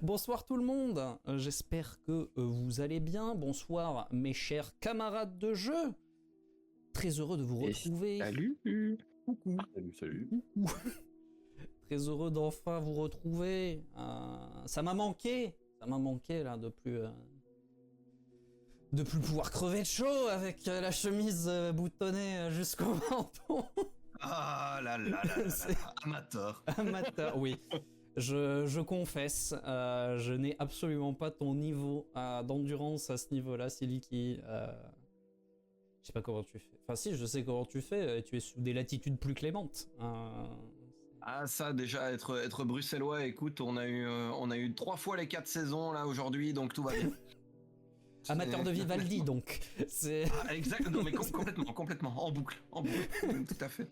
Bonsoir tout le monde, j'espère que vous allez bien. Bonsoir mes chers camarades de jeu. Très heureux de vous retrouver. Salut. Coucou. Salut. Très heureux d'enfin vous retrouver. Ça m'a manqué là de plus pouvoir crever de chaud avec la chemise boutonnée jusqu'au menton. Ah là là là là là, amateur. Amateur, oui. Je confesse, je n'ai absolument pas ton niveau d'endurance à ce niveau-là, Siliki. Je sais pas comment tu fais. Enfin si, je sais comment tu fais, tu es sous des latitudes plus clémentes. Ah ça déjà être bruxellois, écoute, on a eu 3 fois les 4 saisons là aujourd'hui, donc tout va bien. Amateur de Vivaldi donc. C'est... Ah, exact, non mais complètement, en boucle, tout à fait.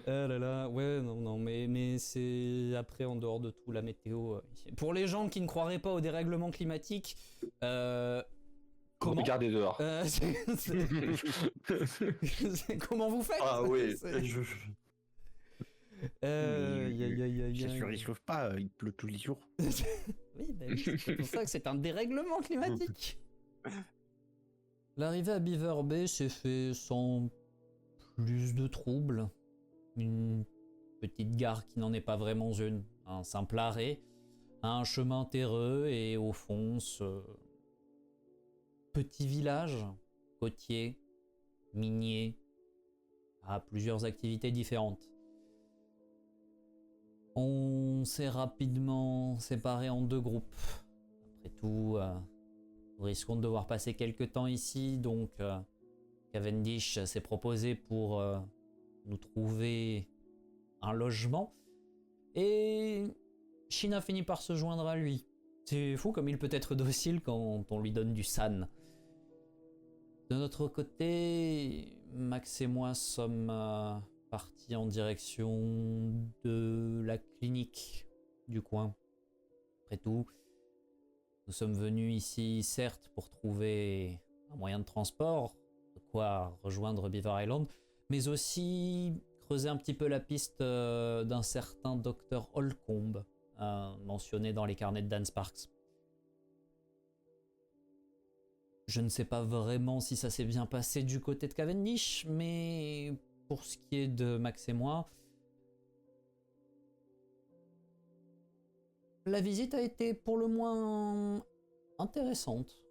Ah là là, ouais, non, mais c'est après en dehors de tout la météo. Pour les gens qui ne croiraient pas au dérèglement climatique, comment Regardez dehors. Comment vous faites? Ah oui. C'est sûr, il chauffe pas, il pleut tous les jours. Oui, c'est pour ça que c'est un dérèglement climatique. L'arrivée à Beaver Bay s'est fait sans plus de troubles. Une petite gare qui n'en est pas vraiment une, un simple arrêt, un chemin terreux et au fond ce petit village côtier, minier, à plusieurs activités différentes. On s'est rapidement séparés en deux groupes. Après tout, nous risquons de devoir passer quelques temps ici, donc Cavendish s'est proposé pour nous trouver un logement. Et China finit par se joindre à lui. C'est fou comme il peut être docile quand on lui donne du san. De notre côté, Max et moi sommes partis en direction de la clinique du coin. Après tout, nous sommes venus ici, certes, pour trouver un moyen de transport, de quoi rejoindre Beaver Island, mais aussi creuser un petit peu la piste d'un certain Dr Holcomb, mentionné dans les carnets de Dan Sparks. Je ne sais pas vraiment si ça s'est bien passé du côté de Cavendish, mais pour ce qui est de Max et moi, la visite a été pour le moins intéressante.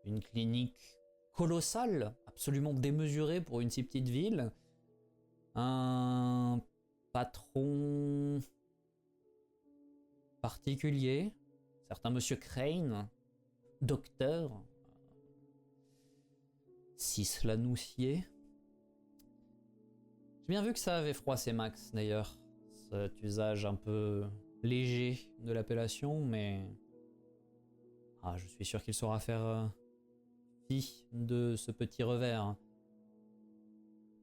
Une clinique colossale, absolument démesurée pour une si petite ville. Un patron particulier, certain monsieur Crane, docteur, Cislanoussier. J'ai bien vu que ça avait froissé Max d'ailleurs, cet usage un peu léger de l'appellation, mais je suis sûr qu'il saura faire fi de ce petit revers.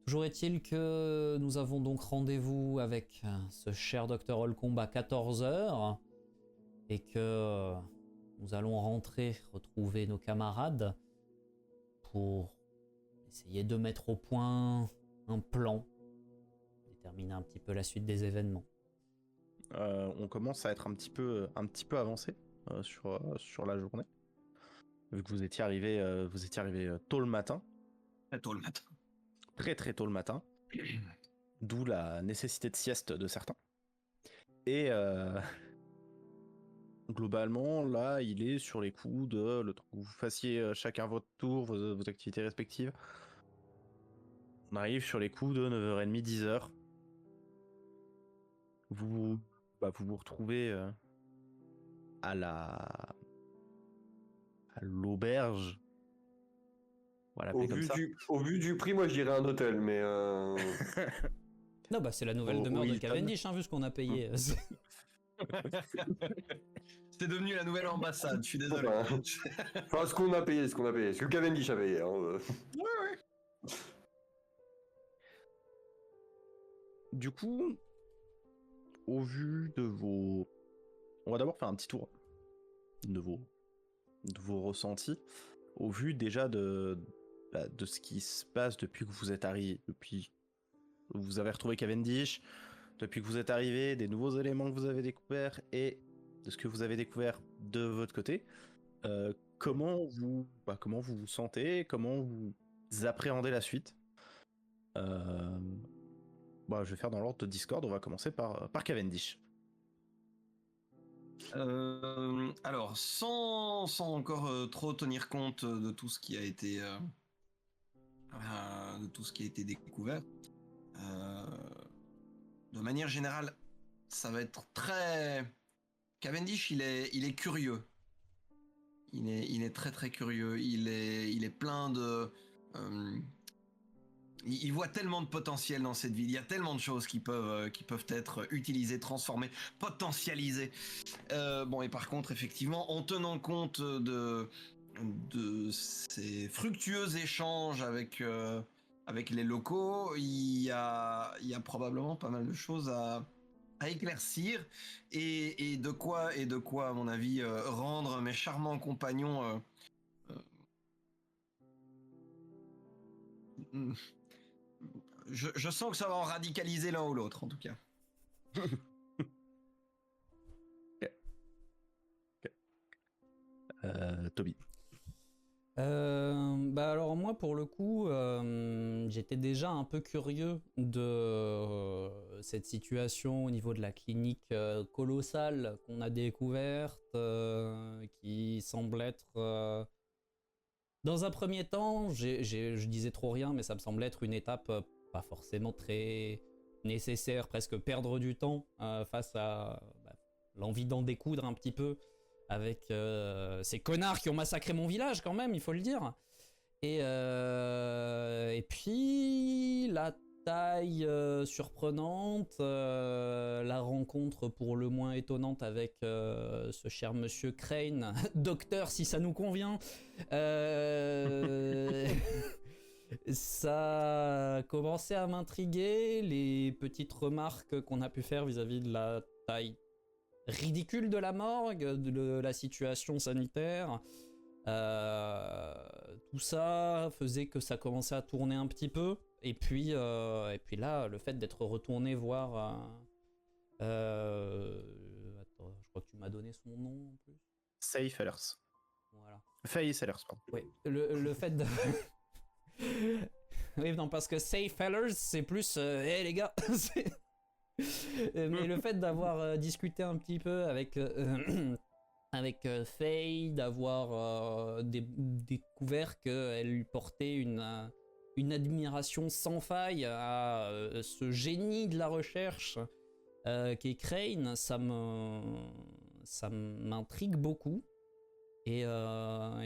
Toujours est-il que nous avons donc rendez-vous avec ce cher Dr Holcomb à 14h et que nous allons rentrer, retrouver nos camarades pour essayer de mettre au point un plan, déterminer un petit peu la suite des événements. On commence à être un petit peu avancé sur la journée. Vu que vous étiez arrivé tôt le matin. Très tôt le matin. Très très tôt le matin. D'où la nécessité de sieste de certains. Et globalement, là, il est sur les coups de le temps que vous fassiez chacun votre tour, vos activités respectives. On arrive sur les coups de 9h30, 10h. Vous vous retrouvez à l'auberge. Voilà, Au vu du prix, moi je dirais un hôtel, mais Non, c'est la nouvelle demeure de Hilton. Cavendish, vu ce qu'on a payé. C'est devenu la nouvelle ambassade, je suis désolé. enfin, ce qu'on a payé, ce que Cavendish a payé. Hein. Ouais. Du coup, au vu de vos... On va d'abord faire un petit tour de vos ressentis. Au vu déjà de ce qui se passe depuis que vous êtes arrivé, depuis que vous avez retrouvé Cavendish, depuis que vous êtes arrivé, des nouveaux éléments que vous avez découverts et de ce que vous avez découvert de votre côté, comment vous vous sentez, comment vous appréhendez la suite. Je vais faire dans l'ordre de Discord, on va commencer par Cavendish. Alors, sans encore trop tenir compte de tout ce qui a été découvert, de manière générale, ça va être très. Cavendish, il est curieux. Il est très très curieux. Il est plein de. Il voit tellement de potentiel dans cette ville. Il y a tellement de choses qui peuvent être utilisées, transformées, potentialisées. Et par contre, effectivement, en tenant compte de ces fructueux échanges avec les locaux, il y a probablement pas mal de choses à éclaircir et de quoi, à mon avis, rendre mes charmants compagnons je sens que ça va en radicaliser l'un ou l'autre, en tout cas. Toby. Alors moi pour le coup j'étais déjà un peu curieux de cette situation au niveau de la clinique colossale qu'on a découverte, qui semble être dans un premier temps, je disais trop rien, mais ça me semblait être une étape pas forcément très nécessaire, presque perdre du temps face à l'envie d'en découdre un petit peu avec ces connards qui ont massacré mon village quand même, il faut le dire. Et puis la taille surprenante, la rencontre pour le moins étonnante avec ce cher monsieur Crane, docteur si ça nous convient. Ça a commencé à m'intriguer, les petites remarques qu'on a pu faire vis-à-vis de la taille ridicule de la morgue, de la situation sanitaire. Tout ça faisait que ça commençait à tourner un petit peu. Et puis là, le fait d'être retourné voir... Attends, je crois que tu m'as donné son nom en plus. Faye Sellers. Voilà. Faye Sellers, pardon. Oui, le fait de... oui, non, parce que Say Fellers, c'est plus... hey les gars mais le fait d'avoir discuté un petit peu avec Faye, d'avoir découvert qu'elle lui portait une admiration sans faille à ce génie de la recherche qui est Crane, ça m'intrigue beaucoup. Et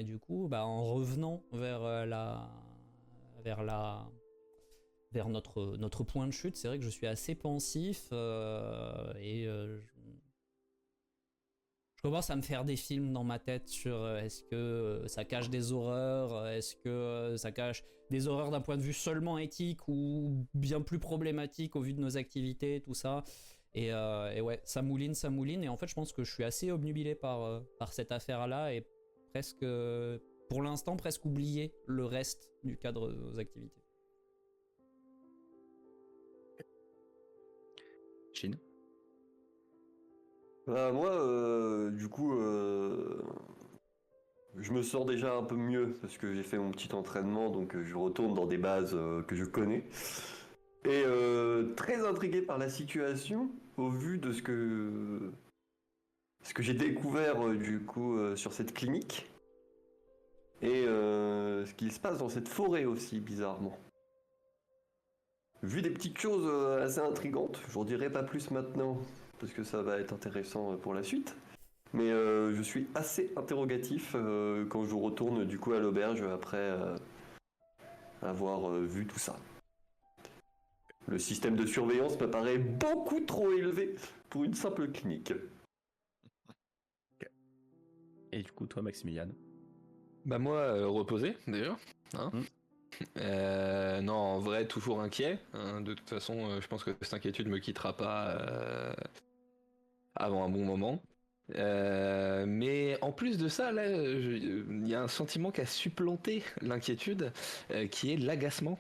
du coup, en revenant vers notre point de chute, c'est vrai que je suis assez pensif je commence à me faire des films dans ma tête sur est-ce que ça cache des horreurs, est-ce que ça cache des horreurs d'un point de vue seulement éthique ou bien plus problématique au vu de nos activités, tout ça. Et ouais, ça mouline, et en fait je pense que je suis assez obnubilé par cette affaire-là et presque, pour l'instant, presque oublié le reste du cadre de nos activités. Chin. Moi, du coup, je me sors déjà un peu mieux parce que j'ai fait mon petit entraînement, donc je retourne dans des bases que je connais. Et très intrigué par la situation, au vu de ce que j'ai découvert du coup sur cette clinique. Et ce qui se passe dans cette forêt aussi, bizarrement. Vu des petites choses assez intrigantes, j'en dirai pas plus maintenant, parce que ça va être intéressant pour la suite. Mais je suis assez interrogatif quand je retourne du coup à l'auberge après avoir vu tout ça. Le système de surveillance me paraît beaucoup trop élevé pour une simple clinique. Et du coup, toi, Maximilian? Moi, reposé, déjà. Hein. Non, en vrai, toujours inquiet. Hein. De toute façon, je pense que cette inquiétude me quittera pas avant un bon moment. Mais en plus de ça, là, il y a un sentiment qui a supplanté l'inquiétude, qui est l'agacement.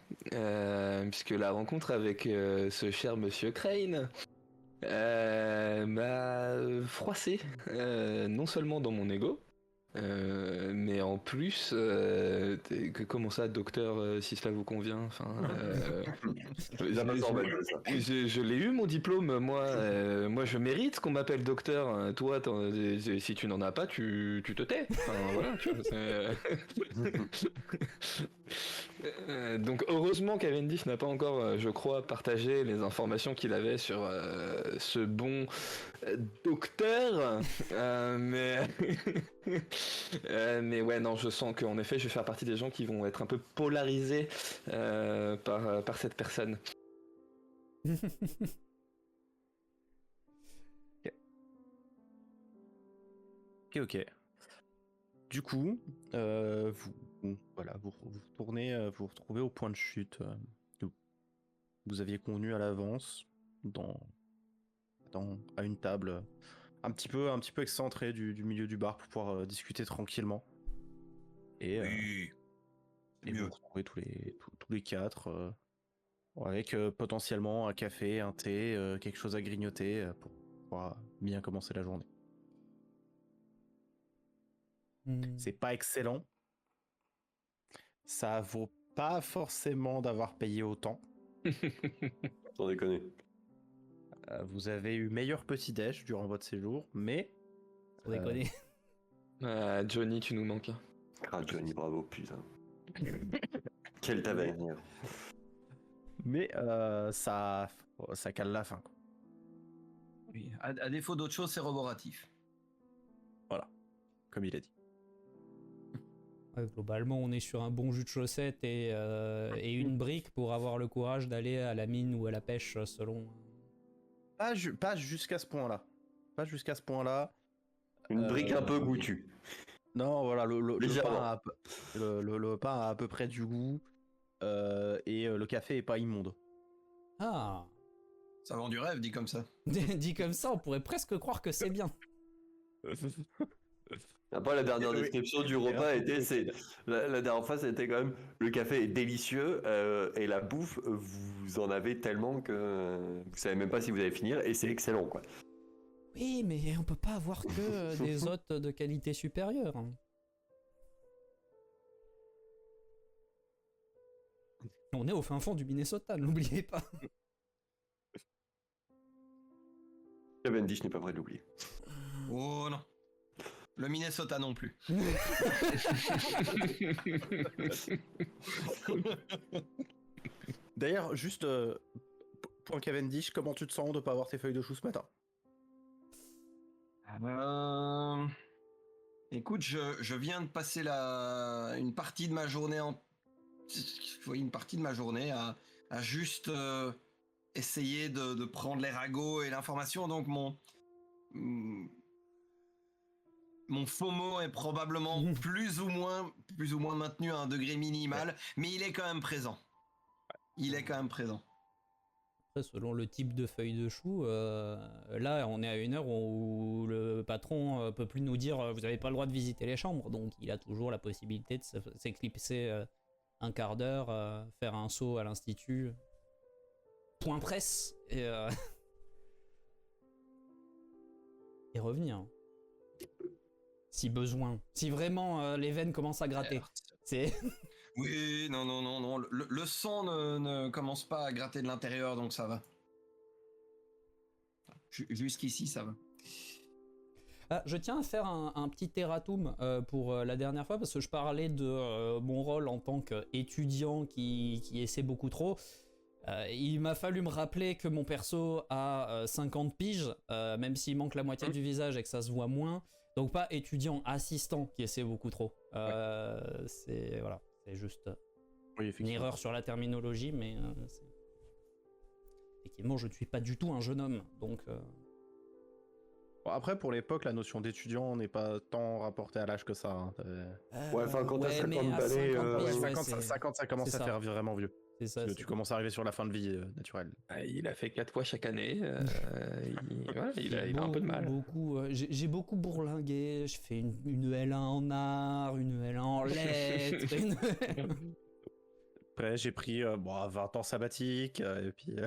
Puisque la rencontre avec ce cher monsieur Crane Froissé, non seulement dans mon ego, mais en plus, comment ça, docteur, si cela vous convient, enfin, Les amateurs mal, c'est ça. je l'ai eu mon diplôme, moi je mérite qu'on m'appelle docteur. Toi, si tu n'en as pas, tu te tais. Enfin, voilà, tu vois, donc heureusement Cavendish n'a pas encore, je crois, partagé les informations qu'il avait sur ce bon docteur, mais mais ouais, non, je sens qu'en effet je vais faire partie des gens qui vont être un peu polarisés par cette personne. Ok. Du coup, vous retournez, vous retrouvez au point de chute que vous aviez convenu à l'avance à une table un petit peu excentrée du milieu du bar pour pouvoir discuter tranquillement. Et, Oui, c'est et vous mieux. vous retrouvez tous les quatre avec potentiellement un café, un thé, quelque chose à grignoter pour pouvoir bien commencer la journée. C'est pas excellent. Ça vaut pas forcément d'avoir payé autant. Sans déconner. Vous avez eu meilleur petit-déj durant votre séjour, mais Sans déconner. Johnny, tu nous manques. Ah, Johnny, bravo, putain. Quel tavernier. ça cale la fin, quoi. Oui. À défaut d'autre chose, c'est roboratif. Voilà, comme il a dit. Ouais, globalement, on est sur un bon jus de chaussette et une brique pour avoir le courage d'aller à la mine ou à la pêche selon. Pas jusqu'à ce point-là. Pas jusqu'à ce point-là. Une brique un peu goûtue. Non, voilà, le Légèrement. le pain a à peu près du goût et le café est pas immonde. Ah. Ça vend du rêve, dit comme ça. Dit comme ça, on pourrait presque croire que c'est bien. Après, la dernière Oui. description du repas était, la dernière fois, c'était quand même, le café est délicieux et la bouffe, vous en avez tellement que vous savez même pas si vous allez finir et c'est excellent, quoi. Oui, mais on peut pas avoir que des hôtes de qualité supérieure. On est au fin fond du Minnesota, n'oubliez pas. Cavendish n'est pas prêt de l'oublier. Oh non. Le Minnesota non plus. D'ailleurs, juste point Cavendish, comment tu te sens de pas avoir tes feuilles de chou ce matin? Écoute, je viens de passer une partie de ma journée à juste essayer de prendre les ragots et l'information. Donc mon FOMO est probablement plus ou moins maintenu à un degré minimal, mais il est quand même présent. Après, selon le type de feuille de chou, là, on est à une heure où le patron peut plus nous dire vous n'avez pas le droit de visiter les chambres, donc il a toujours la possibilité de s'éclipser un quart d'heure, faire un saut à l'institut, point presse, et revenir. Si besoin. Si vraiment les veines commencent à gratter. C'est... Oui, non. Le sang ne commence pas à gratter de l'intérieur, donc ça va. Jusqu'ici, ça va. Ah, je tiens à faire un petit erratum pour la dernière fois, parce que je parlais de mon rôle en tant qu'étudiant qui essaie beaucoup trop. Il m'a fallu me rappeler que mon perso a 50 piges, même s'il manque la moitié du visage et que ça se voit moins. Donc pas étudiant, assistant qui essaie beaucoup trop. C'est voilà, c'est juste une erreur sur la terminologie, mais effectivement, je ne suis pas du tout un jeune homme, donc. Bon, après, pour l'époque, la notion d'étudiant n'est pas tant rapportée à l'âge que ça. Hein. Ouais, enfin, quand t'as 50 balais, 50, ça commence à faire vraiment vieux. C'est ça. Parce que tu commences à arriver sur la fin de vie naturelle. Il a fait 4 fois chaque année. Il a un peu de mal. J'ai beaucoup bourlingué. Je fais une L1 en art, une L1 en lettres. Après, j'ai pris 20 ans sabbatique. Et puis.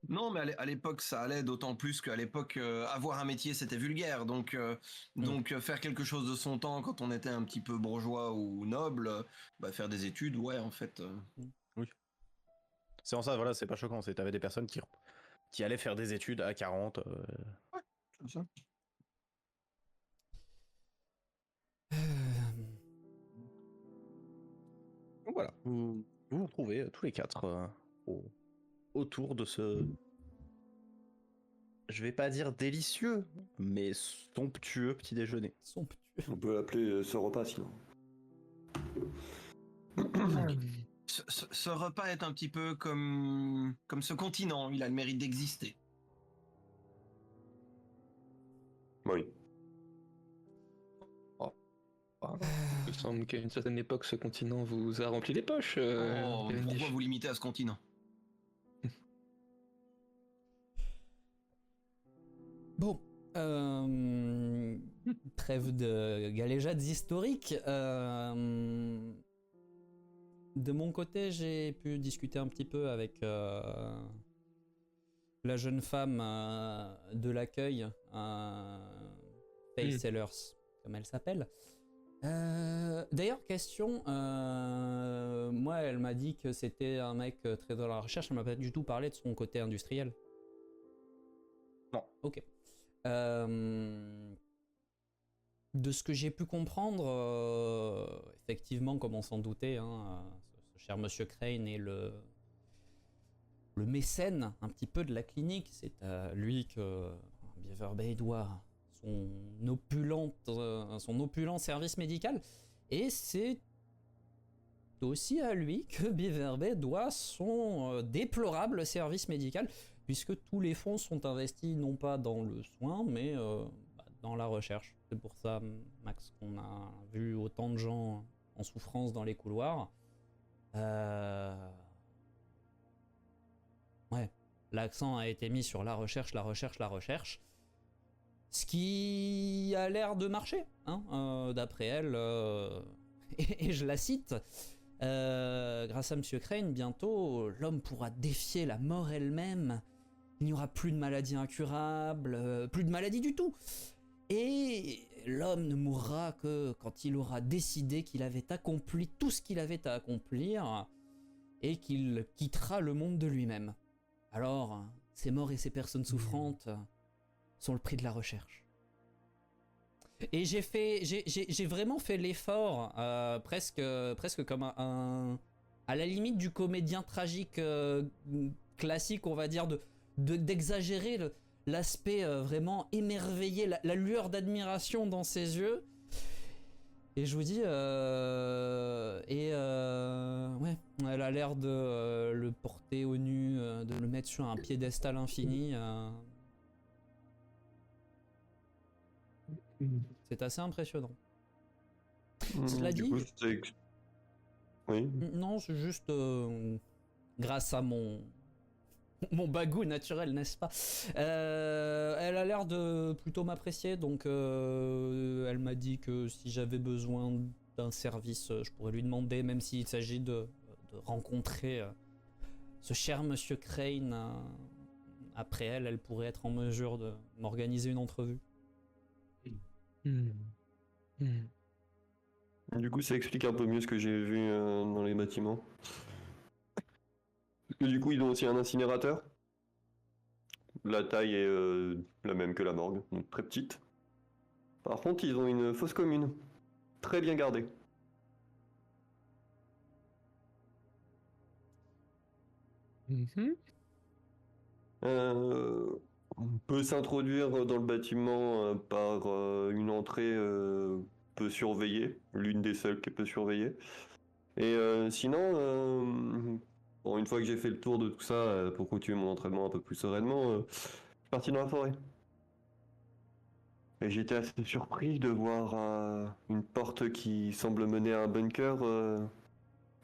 Non, mais à l'époque, ça allait, d'autant plus qu'à l'époque, avoir un métier, c'était vulgaire. Donc faire quelque chose de son temps quand on était un petit peu bourgeois ou noble, bah, faire des études, ouais, en fait. Oui. C'est en ça, voilà, c'est pas choquant. T'avais des personnes qui allaient faire des études à 40. Comme ça. Donc voilà, vous vous retrouvez tous les quatre autour de ce, je vais pas dire délicieux, mais somptueux petit déjeuner. Somptueux. On peut l'appeler ce repas sinon. Ce repas est un petit peu comme ce continent, il a le mérite d'exister. Oui. Il me semble qu'à une certaine époque, ce continent vous a rempli les poches. Cavendish. Pourquoi vous limitez à ce continent? Bon, trêve de galéjades historiques. De mon côté, j'ai pu discuter un petit peu avec la jeune femme de l'accueil, Faye Sellers, comme elle s'appelle. D'ailleurs, question, moi elle m'a dit que c'était un mec très dans la recherche, elle m'a pas du tout parlé de son côté industriel. Non. Ok. De ce que j'ai pu comprendre, effectivement, comme on s'en doutait, hein, ce cher Monsieur Crane est le mécène un petit peu de la clinique. C'est à lui que Beaver Bay doit son opulent service médical. Et c'est aussi à lui que Beaver Bay doit son déplorable service médical, puisque tous les fonds sont investis non pas dans le soin, mais dans la recherche. C'est pour ça, Max, qu'on a vu autant de gens en souffrance dans les couloirs. Ouais, l'accent a été mis sur la recherche. Ce qui a l'air de marcher, hein, d'après elle. Et je la cite. Grâce à Monsieur Crane, bientôt, l'homme pourra défier la mort elle-même. Il n'y aura plus de maladies incurables, plus de maladies du tout. Et l'homme ne mourra que quand il aura décidé qu'il avait accompli tout ce qu'il avait à accomplir et qu'il quittera le monde de lui-même. Alors, ces morts et ces personnes souffrantes sont le prix de la recherche. Et j'ai vraiment fait l'effort, presque comme à la limite du comédien tragique classique, on va dire, d'exagérer l'aspect vraiment émerveillé, la lueur d'admiration dans ses yeux. Et je vous dis, ouais, elle a l'air de le porter au nu, de le mettre sur un piédestal infini. C'est assez impressionnant. Cela dit, coup, oui. Non, c'est juste grâce à mon bagou naturel, n'est-ce pas? Elle a l'air de plutôt m'apprécier, donc elle m'a dit que si j'avais besoin d'un service, je pourrais lui demander, même s'il s'agit de rencontrer ce cher Monsieur Crane. Après elle pourrait être en mesure de m'organiser une entrevue. Du coup, ça explique un peu mieux ce que j'ai vu dans les bâtiments. Parce que du coup, ils ont aussi un incinérateur. La taille est la même que la morgue, donc très petite. Par contre, ils ont une fosse commune, très bien gardée. On peut s'introduire dans le bâtiment par une entrée peu surveillée, l'une des seules qui est peu surveillée. Et sinon, bon, une fois que j'ai fait le tour de tout ça, pour continuer mon entraînement un peu plus sereinement, je suis parti dans la forêt. Et j'étais assez surpris de voir une porte qui semble mener à un bunker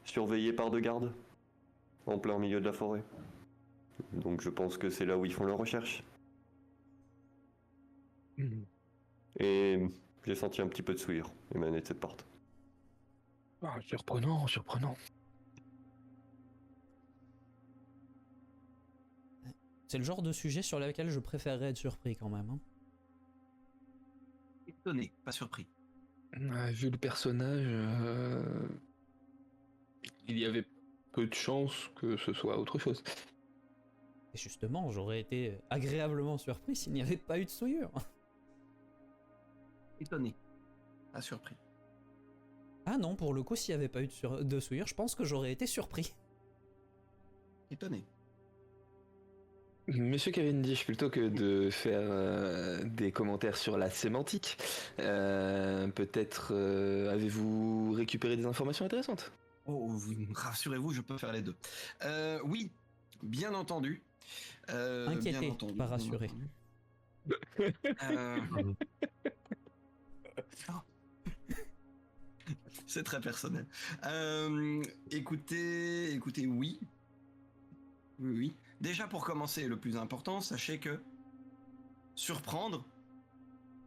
surveillé par 2 gardes, en plein milieu de la forêt. Donc je pense que c'est là où ils font leurs recherches. Et j'ai senti un petit peu de souillure émaner de cette porte. Ah, surprenant. C'est le genre de sujet sur lequel je préférerais être surpris quand même. Hein. Étonné, pas surpris. Vu le personnage, il y avait peu de chances que ce soit autre chose. Et justement, j'aurais été agréablement surpris s'il n'y avait pas eu de souillure. Étonné, pas surpris. Ah non, pour le coup, s'il n'y avait pas eu de souillure, je pense que j'aurais été surpris. Étonné. Monsieur Cavendish, plutôt que de faire des commentaires sur la sémantique, peut-être avez-vous récupéré des informations intéressantes? Oh, rassurez-vous, je peux faire les deux. Oui, bien entendu. Inquiété, bien entendu, pas bien rassuré. entendu. C'est très personnel. Écoutez, oui. Oui. Déjà pour commencer, le plus important, sachez que surprendre,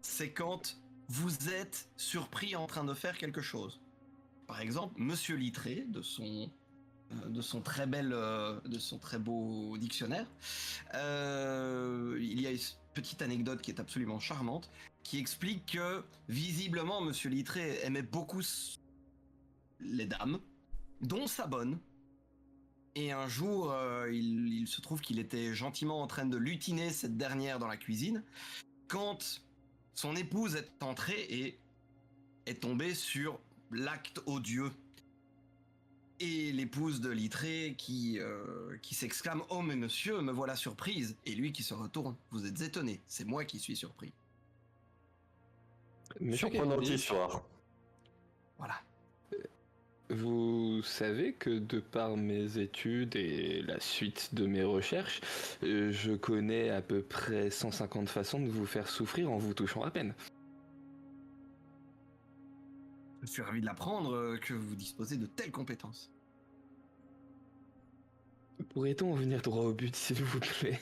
c'est quand vous êtes surpris en train de faire quelque chose. Par exemple, Monsieur Littré, de son très beau dictionnaire, il y a une petite anecdote qui est absolument charmante, qui explique que visiblement Monsieur Littré aimait beaucoup les dames, dont sa bonne. Et un jour, il se trouve qu'il était gentiment en train de lutiner cette dernière dans la cuisine, quand son épouse est entrée et est tombée sur l'acte odieux. Et l'épouse de Littré qui s'exclame « Oh mais monsieur, me voilà surprise !» Et lui qui se retourne « Vous êtes étonné, c'est moi qui suis surpris. » Monsieur Surprenante Cavendish, histoire. Voilà. vous savez que de par mes études et la suite de mes recherches, je connais à peu près 150 façons de vous faire souffrir en vous touchant à peine. Je suis ravi de l'apprendre que vous disposez de telles compétences. Pourrait-on en venir droit au but, s'il vous plaît?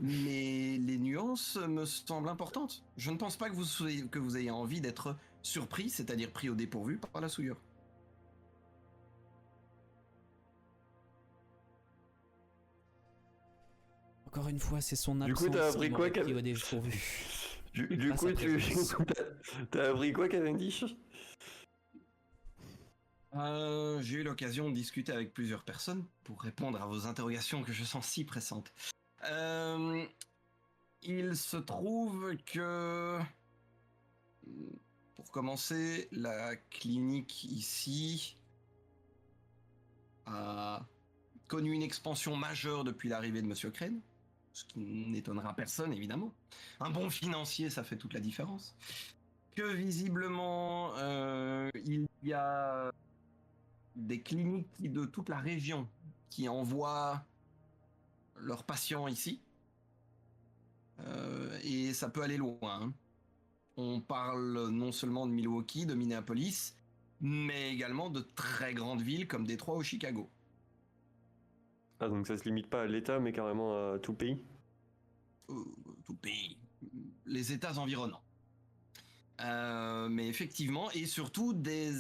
Mais les nuances me semblent importantes. Je ne pense pas que vous ayez envie d'être surpris, c'est-à-dire pris au dépourvu par la souillure. Encore une fois, c'est son Du absence coup, t'as appris qui quoi, m'aurait pris Cav- au dépourvu. Du Pas coup, sa présence. t'as appris quoi, Cavendish? J'ai eu l'occasion de discuter avec plusieurs personnes pour répondre à vos interrogations que je sens si pressantes. Il se trouve que, pour commencer, la clinique ici a connu une expansion majeure depuis l'arrivée de Monsieur Crane, ce qui n'étonnera personne évidemment. Un bon financier, ça fait toute la différence. Que visiblement, il y a des cliniques de toute la région qui envoient leurs patients ici. Et ça peut aller loin. Hein. On parle non seulement de Milwaukee, de Minneapolis, mais également de très grandes villes comme Détroit ou Chicago. Ah, donc ça se limite pas à l'État, mais carrément à tout le pays? Tout pays. Les États environnants. Mais effectivement, et surtout des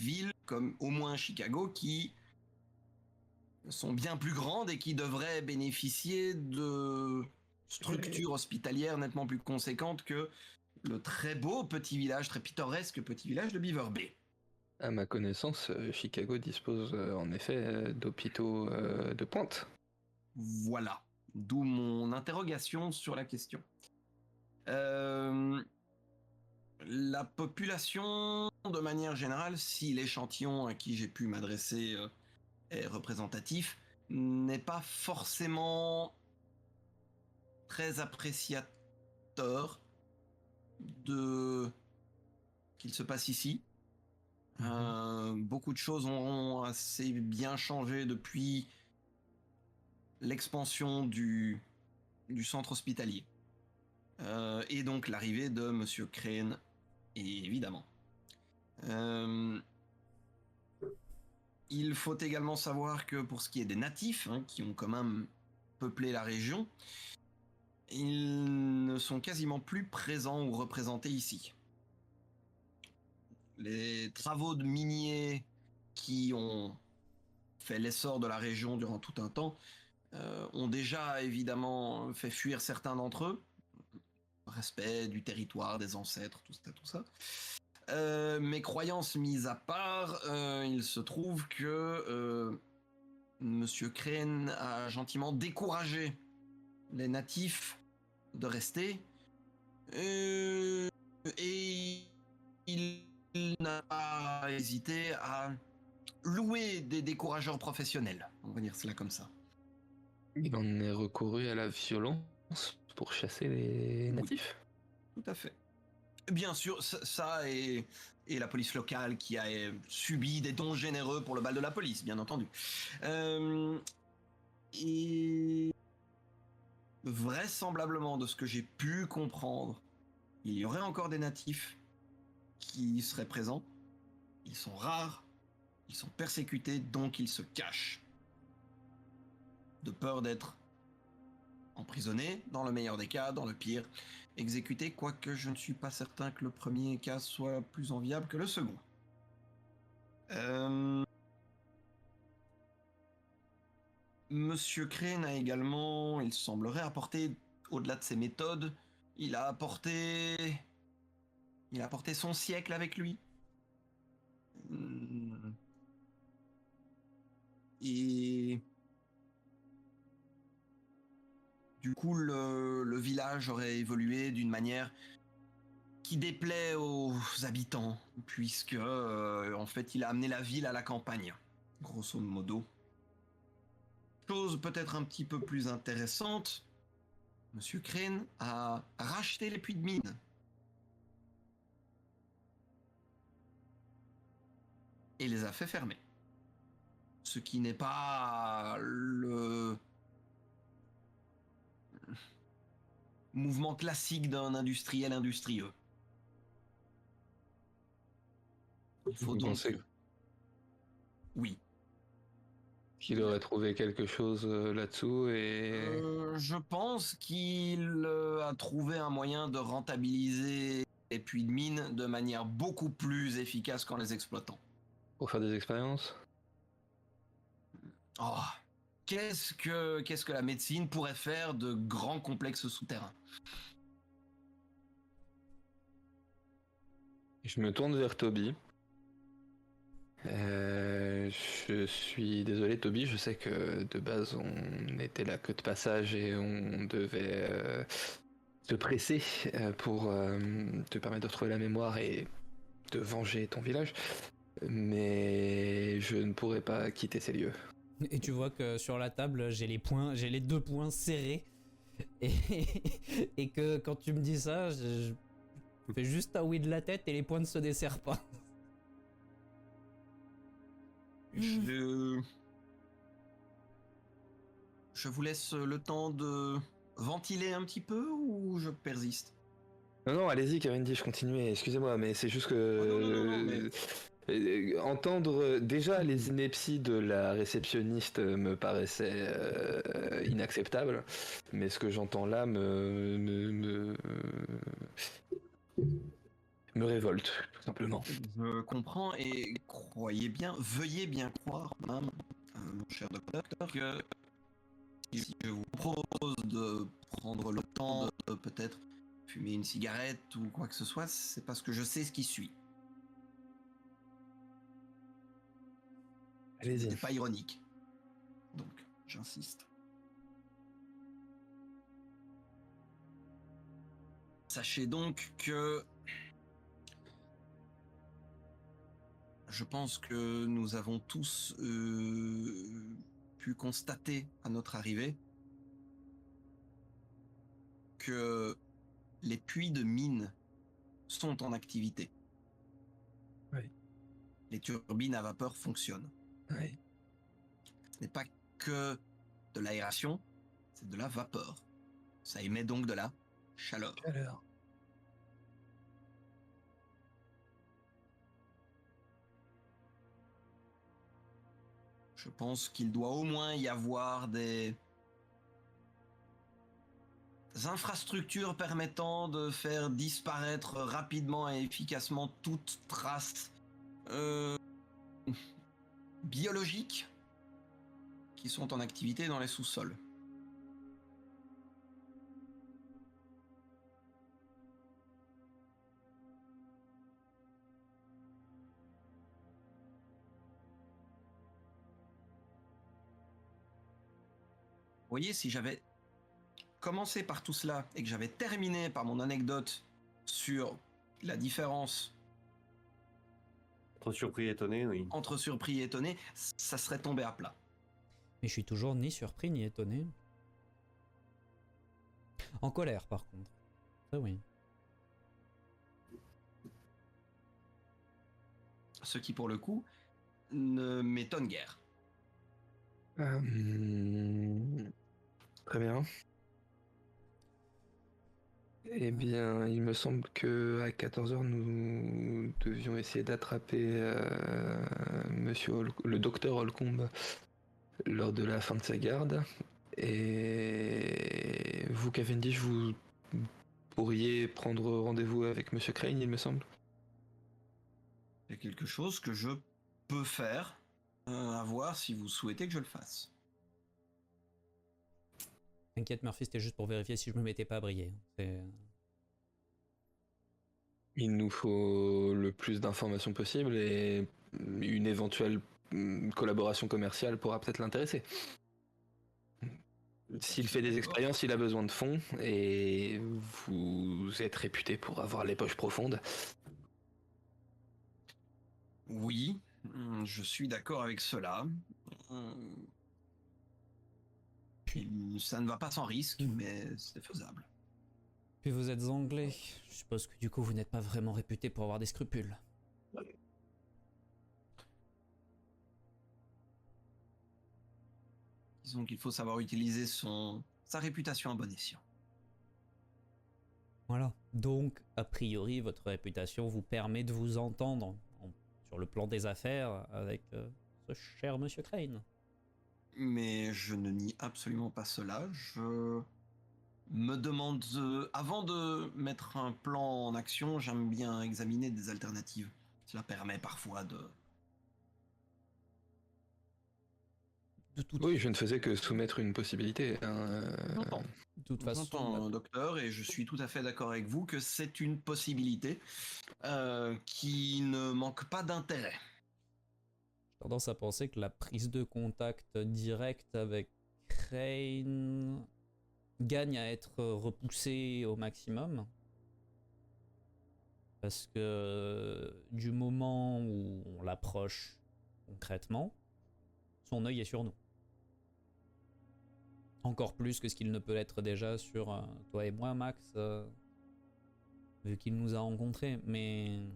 villes comme au moins Chicago qui sont bien plus grandes et qui devraient bénéficier de structures hospitalières nettement plus conséquentes que le très beau petit village, très pittoresque petit village de Beaver Bay. À ma connaissance, Chicago dispose en effet d'hôpitaux de pointe. Voilà, d'où mon interrogation sur la question. La population, de manière générale, si l'échantillon à qui j'ai pu m'adresser est représentatif, n'est pas forcément très appréciateur de ce qu'il se passe ici. Beaucoup de choses ont assez bien changé depuis l'expansion du centre hospitalier. Et donc l'arrivée de Monsieur Crane, évidemment. Il faut également savoir que pour ce qui est des natifs, hein, qui ont quand même peuplé la région, ils ne sont quasiment plus présents ou représentés ici. Les travaux de miniers qui ont fait l'essor de la région durant tout un temps ont déjà évidemment fait fuir certains d'entre eux. Respect du territoire, des ancêtres, tout ça. Mes croyances mises à part, il se trouve que Monsieur Crane a gentiment découragé les natifs de rester. Et il n'a pas hésité à louer des décourageurs professionnels, on va dire cela comme ça. Il en est recouru à la violence pour chasser les natifs. Tout à fait. Bien sûr, ça et la police locale qui a subi des dons généreux pour le bal de la police, bien entendu. Et vraisemblablement, de ce que j'ai pu comprendre, il y aurait encore des natifs qui seraient présents. Ils sont rares, ils sont persécutés, donc ils se cachent. De peur d'être emprisonnés, dans le meilleur des cas, dans le pire, exécutés, quoique je ne suis pas certain que le premier cas soit plus enviable que le second. Monsieur Crane a également, il semblerait, apporté, au-delà de ses méthodes, il a apporté son siècle avec lui. Et du coup, le village aurait évolué d'une manière qui déplaît aux habitants, puisque en fait, il a amené la ville à la campagne, grosso modo. Chose peut-être un petit peu plus intéressante, Monsieur Crane a racheté les puits de mine. Et les a fait fermer. Ce qui n'est pas le mouvement classique d'un industriel industrieux. Il faut Vous donc... pensez Oui. qu'il aurait trouvé quelque chose là-dessous et... Je pense qu'il a trouvé un moyen de rentabiliser les puits de mine de manière beaucoup plus efficace qu'en les exploitant. Pour faire des expériences? Oh, qu'est-ce que la médecine pourrait faire de grands complexes souterrains? Je me tourne vers Toby. Je suis désolé Toby, je sais que de base on était là que de passage et on devait te presser pour te permettre de retrouver la mémoire et de venger ton village, mais je ne pourrais pas quitter ces lieux. Et tu vois que sur la table, j'ai les deux poings serrés. Et que quand tu me dis ça, je fais juste un oui de la tête et les poings ne se desserrent pas. Je vous laisse le temps de ventiler un petit peu ou je persiste? Non, allez-y Cavendish, continuez, excusez-moi, mais c'est juste que... entendre déjà les inepties de la réceptionniste me paraissait inacceptable, mais ce que j'entends là me révolte, tout simplement. Je comprends et veuillez bien croire, même, mon cher docteur, que si je vous propose de prendre le temps de peut-être fumer une cigarette ou quoi que ce soit, c'est parce que je sais ce qui suit. Allez-y. C'est pas ironique. Donc, j'insiste. Sachez donc que je pense que nous avons tous pu constater à notre arrivée que les puits de mine sont en activité. Oui. Les turbines à vapeur fonctionnent. Oui. Ce n'est pas que de l'aération, c'est de la vapeur. Ça émet donc de la chaleur. Je pense qu'il doit au moins y avoir des infrastructures permettant de faire disparaître rapidement et efficacement toute trace biologique qui sont en activité dans les sous-sols. voyez, si j'avais commencé par tout cela et que j'avais terminé par mon anecdote sur la différence Trop surpris et étonné, oui. entre surpris et étonné, ça serait tombé à plat. Mais je suis toujours ni surpris ni étonné. En colère, par contre. Ça, oui. Ce qui, pour le coup, ne m'étonne guère. Très bien. Eh bien, il me semble que à 14h, nous devions essayer d'attraper le docteur Holcomb lors de la fin de sa garde. Et vous, Cavendish, vous pourriez prendre rendez-vous avec Monsieur Crane, il me semble. C'est quelque chose que je peux faire, à voir si vous souhaitez que je le fasse. T'inquiète, Murphy, c'était juste pour vérifier si je me mettais pas à briller. Il nous faut le plus d'informations possible et une éventuelle collaboration commerciale pourra peut-être l'intéresser. S'il fait des expériences, il a besoin de fonds et vous êtes réputé pour avoir les poches profondes. Oui, je suis d'accord avec cela. Ça ne va pas sans risque, mais c'est faisable. Puis vous êtes anglais. Je suppose que du coup vous n'êtes pas vraiment réputé pour avoir des scrupules. Disons qu'il faut savoir utiliser sa réputation à bon escient. Voilà. Donc, a priori, votre réputation vous permet de vous entendre sur le plan des affaires avec ce cher Monsieur Crane. Mais je ne nie absolument pas cela. Je me demande, avant de mettre un plan en action, j'aime bien examiner des alternatives. Cela permet parfois de... Oui, je ne faisais que soumettre une possibilité. J'entends. De toute façon, J'entends, docteur, et je suis tout à fait d'accord avec vous que c'est une possibilité qui ne manque pas d'intérêt. j'ai tendance à penser que la prise de contact direct avec Crane gagne à être repoussée au maximum. Parce que du moment où on l'approche concrètement, son œil est sur nous. Encore plus que ce qu'il ne peut l'être déjà sur toi et moi, Max, vu qu'il nous a rencontrés. Mais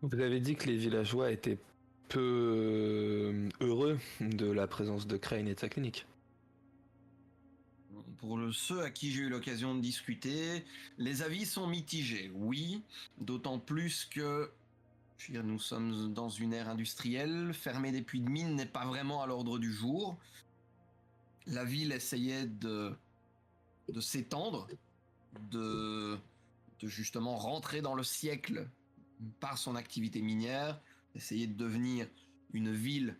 Vous avez dit que les villageois étaient peu heureux de la présence de Crane et de sa clinique. Pour ceux à qui j'ai eu l'occasion de discuter, les avis sont mitigés, oui, d'autant plus que je veux dire, nous sommes dans une ère industrielle, fermer des puits de mine n'est pas vraiment à l'ordre du jour. La ville essayait de s'étendre, de justement rentrer dans le siècle par son activité minière, essayer de devenir une ville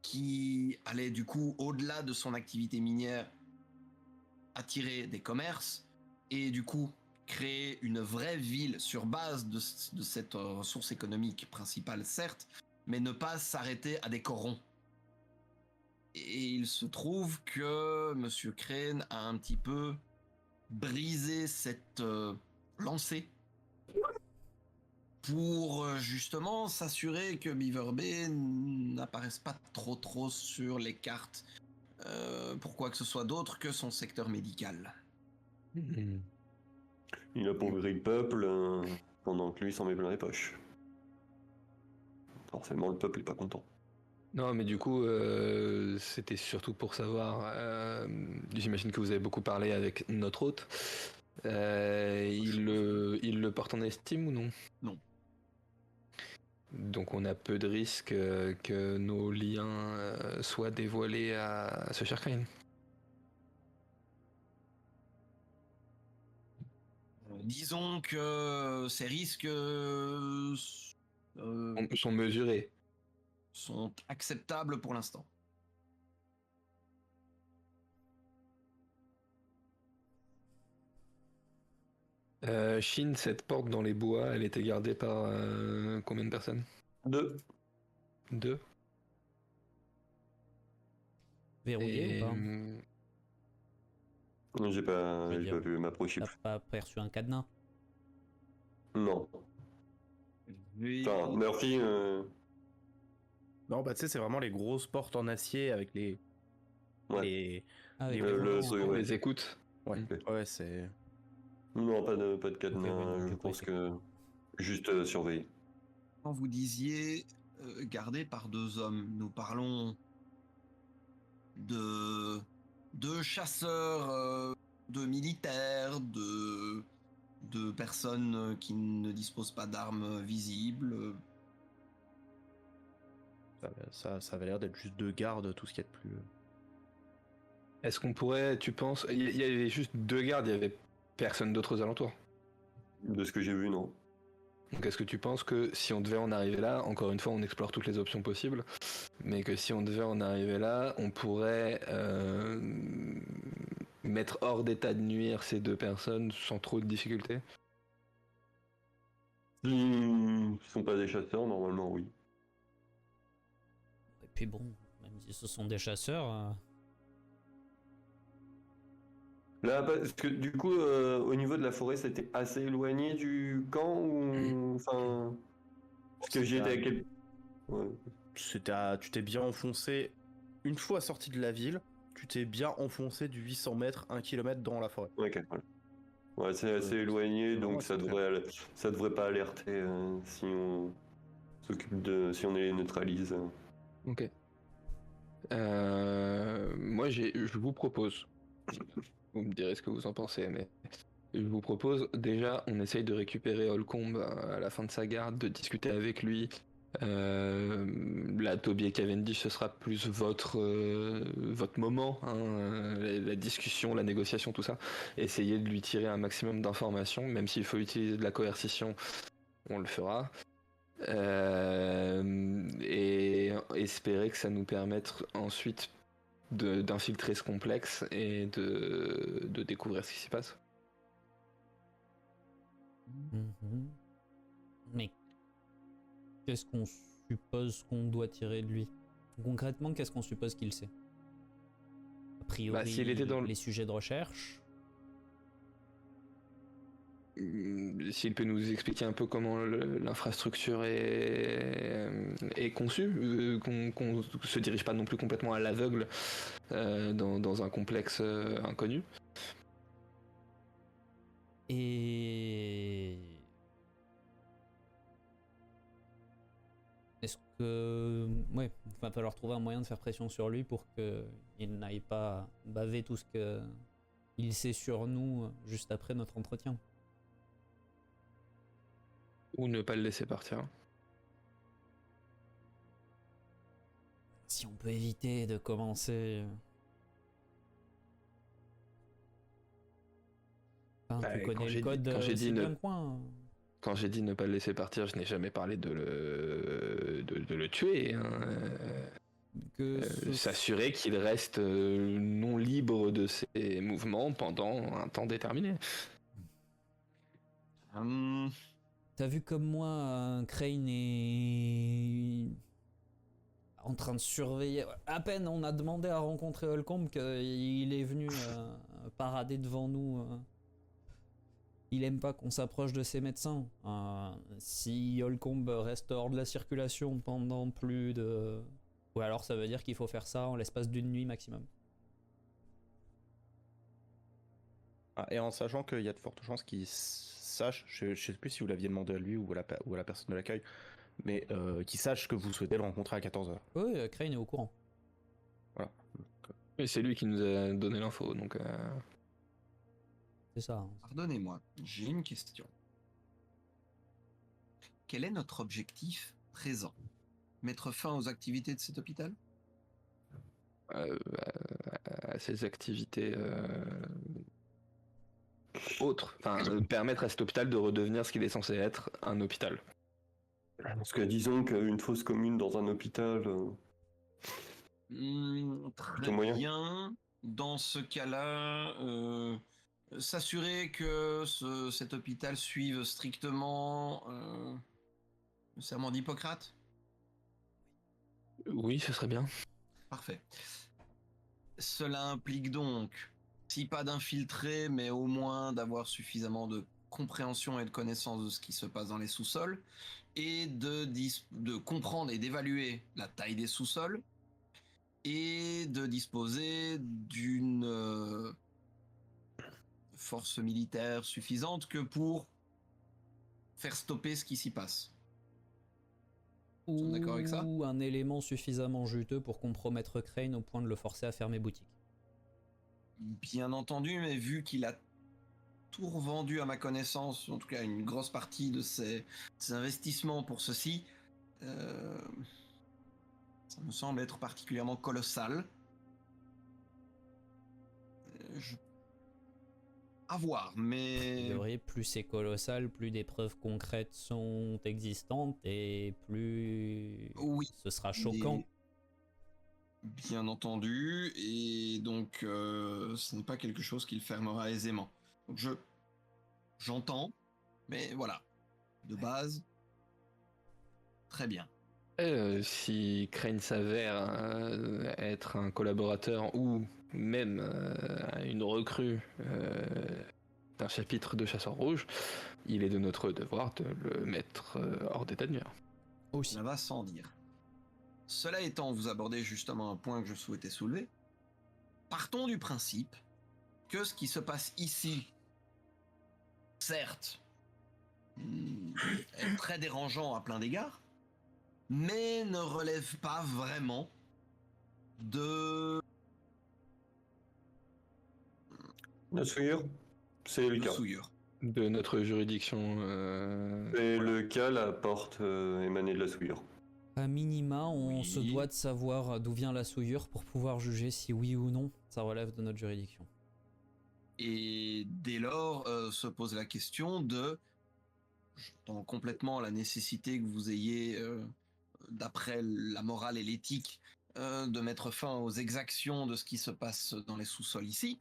qui allait du coup au-delà de son activité minière, attirer des commerces et du coup créer une vraie ville sur base de cette ressource économique principale, certes, mais ne pas s'arrêter à des corons. Et il se trouve que Monsieur Crane a un petit peu brisé cette lancée pour justement s'assurer que Beaver Bay n'apparaisse pas trop sur les cartes pour quoi que ce soit d'autre que son secteur médical. Il appauvrit le peuple pendant que lui s'en met plein les poches. Forcément, le peuple est pas content. Non, mais du coup, c'était surtout pour savoir. J'imagine que vous avez beaucoup parlé avec notre hôte. Il le porte en estime ou non? Non. Donc on a peu de risques que nos liens soient dévoilés à ce cher Crane. Disons que ces risques Sont mesurés. sont acceptables pour l'instant. Chine, cette porte dans les bois, elle était gardée par combien de personnes? 2. 2. Verrouillé Et, ou pas? J'ai pas, Je veux j'ai dire, pas pu m'approcher T'as plus. pas aperçu un cadenas? Non. Oui. Enfin, Murphy, Non, bah tu sais, c'est vraiment les grosses portes en acier avec ouais. les, Avec les les Le volants. truc, on ouais. les écoute. Ouais, Mm. ouais, c'est. Non, pas de Ok, oui, cadenas. donc Je du coup, pense que juste surveiller. Quand vous disiez gardé par 2 hommes, nous parlons de chasseurs, de militaires, de personnes qui ne disposent pas d'armes visibles. Ça avait l'air d'être juste 2 gardes, tout ce qu'il y a de plus. Est-ce qu'on pourrait, tu penses, il y avait juste 2 gardes, il y avait personne d'autre aux alentours. De ce que j'ai vu, non. Donc est-ce que tu penses que si on devait en arriver là, encore une fois on explore toutes les options possibles, mais que si on devait en arriver là, on pourrait mettre hors d'état de nuire ces 2 personnes sans trop de difficultés? S'ils sont pas des chasseurs, normalement, oui. Et puis bon, même si ce sont des chasseurs, Là, parce que du coup, au niveau de la forêt, c'était assez éloigné du camp ou. Enfin. Parce que j'étais à quel. Ouais. Tu t'es bien enfoncé. Une fois sorti de la ville, tu t'es bien enfoncé du 800 mètres, 1 kilomètre dans la forêt. Ok, ouais. Ouais, c'est assez c'est éloigné, vraiment donc assez clair. ça devrait pas alerter si on s'occupe de. Si on les neutralise. Ok. Moi je vous propose, vous me direz ce que vous en pensez, mais je vous propose déjà on essaye de récupérer Holcomb à la fin de sa garde, de discuter avec lui. Là, Toby et Cavendish, ce sera plus votre moment, hein, la discussion, la négociation, tout ça. Essayez de lui tirer un maximum d'informations, même s'il faut utiliser de la coercition, on le fera. Et espérer que ça nous permette ensuite d'infiltrer ce complexe et de découvrir ce qui s'y passe. mhm. Mais qu'est-ce qu'on suppose qu'on doit tirer de lui? Concrètement, qu'est-ce qu'on suppose qu'il sait? A priori, Bah, s'il était dans le- les sujets de recherche. S'il peut nous expliquer un peu comment l'infrastructure est conçue, qu'on se dirige pas non plus complètement à l'aveugle dans un complexe inconnu. Et est-ce que ouais, il va falloir trouver un moyen de faire pression sur lui pour qu'il n'aille pas baver tout ce que il sait sur nous juste après notre entretien. Ou ne pas le laisser partir. Si on peut éviter de commencer. Enfin, Bah, tu quand connais j'ai le code dit- quand j'ai aussi dit bien ne- que moi. Quand j'ai dit ne pas le laisser partir, je n'ai jamais parlé de le tuer. Hein. S'assurer qu'il reste non libre de ses mouvements pendant un temps déterminé. T'as vu comme moi, Crane est en train de surveiller. À peine on a demandé à rencontrer Holcomb qu'il est venu parader devant nous. Il aime pas qu'on s'approche de ses médecins. Si Holcomb reste hors de la circulation pendant plus de... Ou alors ça veut dire qu'il faut faire ça en l'espace d'une nuit maximum. Et en sachant qu'il y a de fortes chances qu'il sache, je sais plus si vous l'aviez demandé à lui ou à la personne de l'accueil, mais qu'il sache que vous souhaitez le rencontrer à 14h. Oui, Crane est au courant. Voilà. Et c'est lui qui nous a donné l'info, donc... C'est ça. Hein. Pardonnez-moi, j'ai une question. Quel est notre objectif présent? Mettre fin aux activités de cet hôpital? À ses activités autres. Enfin, permettre à cet hôpital de redevenir ce qu'il est censé être, un hôpital. Parce que disons qu'une fosse commune dans un hôpital. Très moyen. bien. Dans ce cas-là, s'assurer que cet hôpital suive strictement le serment d'Hippocrate? Oui, ce serait bien. Parfait. Cela implique donc, si pas d'infiltrer, mais au moins d'avoir suffisamment de compréhension et de connaissance de ce qui se passe dans les sous-sols, et de comprendre et d'évaluer la taille des sous-sols, et de disposer d'une force militaire suffisante que pour faire stopper ce qui s'y passe. Nous sommes d'accord avec ça ? Ou un élément suffisamment juteux pour compromettre Crane au point de le forcer à fermer boutique. Bien entendu, mais vu qu'il a tout revendu à ma connaissance, en tout cas une grosse partie de ses investissements pour ceci, ça me semble être particulièrement colossal. À voir, A mais... priori, plus c'est colossal, plus des preuves concrètes sont existantes et plus Oui. ce sera choquant. Bien entendu, et donc ce n'est pas quelque chose qu'il fermera aisément. Donc j'entends, mais voilà, de base, très bien. Si Crane s'avère être un collaborateur ou même une recrue d'un chapitre de Chasseurs Rouges, il est de notre devoir de le mettre hors d'état de nuire. Aussi. Ça va sans dire. Cela étant, vous abordez justement un point que je souhaitais soulever. Partons du principe que ce qui se passe ici, certes, est très dérangeant à plein d'égards, mais ne relève pas vraiment de... La souillure, c'est le de cas. souillure. De notre juridiction. Et voilà. le cas, la porte émanée de la souillure. À minima, on Oui. se doit de savoir d'où vient la souillure pour pouvoir juger si oui ou non ça relève de notre juridiction. Et dès lors, se pose la question de... J'entends complètement la nécessité que vous ayez, d'après la morale et l'éthique, de mettre fin aux exactions de ce qui se passe dans les sous-sols ici.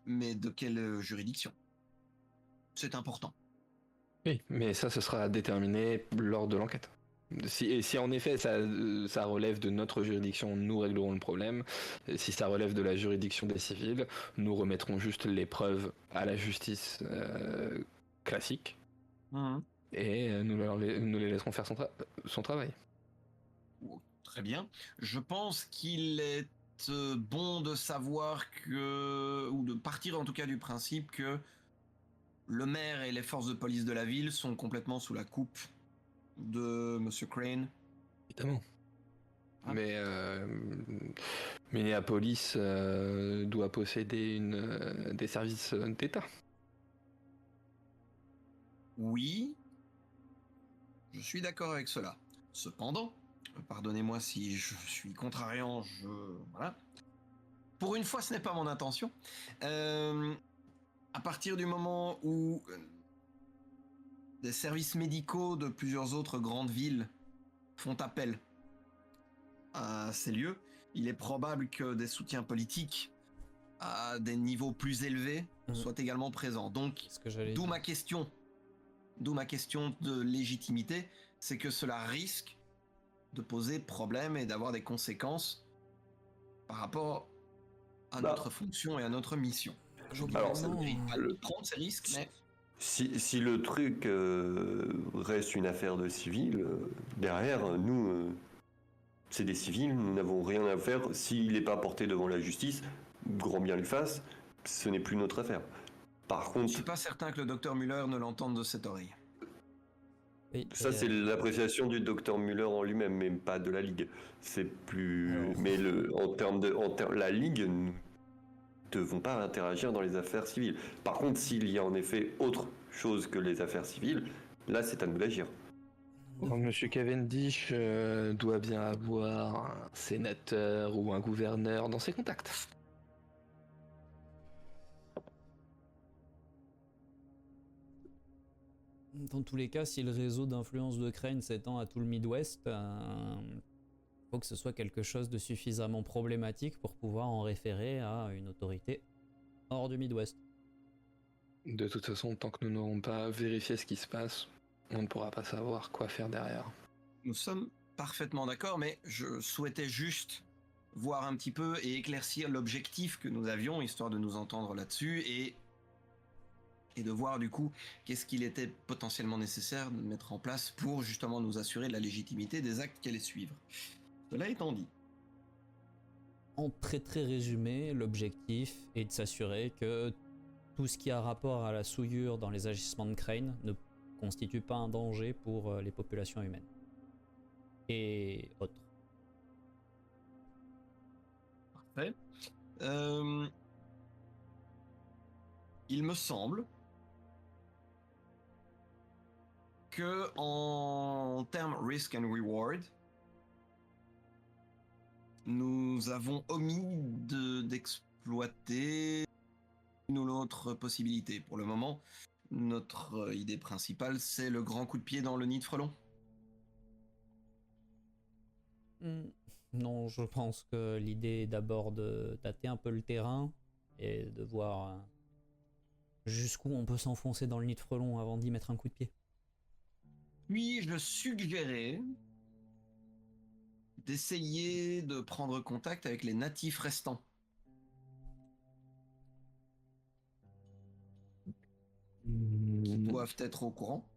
Mais de quelle juridiction ? C'est important. Oui, mais ça, ce sera déterminé lors de l'enquête. Si en effet ça relève de notre juridiction, nous réglerons le problème. Si ça relève de la juridiction des civils, nous remettrons juste les preuves à la justice classique et nous les laisserons faire son travail. Très bien. Je pense qu'il est bon de savoir que, ou de partir en tout cas du principe que le maire et les forces de police de la ville sont complètement sous la coupe de Monsieur Crane. Évidemment. Ah. Mais Minneapolis doit posséder des services d'État. Oui, je suis d'accord avec cela. Cependant, pardonnez-moi si je suis contrariant, voilà. Pour une fois, ce n'est pas mon intention. À partir du moment où des services médicaux de plusieurs autres grandes villes font appel à ces lieux, il est probable que des soutiens politiques à des niveaux plus élevés soient également présents. Donc, C'est ce que j'allais d'où dire. ma question de légitimité, c'est que cela risque de poser problème et d'avoir des conséquences par rapport à notre fonction et à notre mission. Je dis Alors, pas que ça ne non, mérite pas de prendre ces risques, mais Si le truc reste une affaire de civil, derrière, nous, c'est des civils, nous n'avons rien à faire. S'il n'est pas porté devant la justice, grand bien lui fasse, ce n'est plus notre affaire. Par je ne contre, suis pas certain que le docteur Muller ne l'entende de cette oreille. Oui, ça c'est l'appréciation du docteur Muller en lui-même, mais pas de la Ligue. C'est plus... Alors. Mais la Ligue, nous ne devons pas interagir dans les affaires civiles. Par contre, s'il y a en effet autre chose que les affaires civiles, là c'est à nous d'agir. Monsieur Cavendish doit bien avoir un sénateur ou un gouverneur dans ses contacts. Dans tous les cas, si le réseau d'influence de Crane s'étend à tout le Midwest, faut que ce soit quelque chose de suffisamment problématique pour pouvoir en référer à une autorité hors du Midwest. De toute façon, tant que nous n'aurons pas vérifié ce qui se passe, on ne pourra pas savoir quoi faire derrière. Nous sommes parfaitement d'accord, mais je souhaitais juste voir un petit peu et éclaircir l'objectif que nous avions, histoire de nous entendre là-dessus, et de voir du coup qu'est-ce qu'il était potentiellement nécessaire de mettre en place pour justement nous assurer de la légitimité des actes qui allaient suivre. Cela étant dit. En très très résumé, l'objectif est de s'assurer que tout ce qui a rapport à la souillure dans les agissements de Crane ne constitue pas un danger pour les populations humaines. Et autres. Parfait. Il me semble que en termes risk and reward, nous avons omis d'exploiter une ou l'autre possibilité. Pour le moment, notre idée principale, c'est le grand coup de pied dans le nid de frelon. Non, je pense que l'idée est d'abord de tâter un peu le terrain et de voir jusqu'où on peut s'enfoncer dans le nid de frelon avant d'y mettre un coup de pied. Puis-je suggérer d'essayer de prendre contact avec les natifs restants qui doivent être au courant.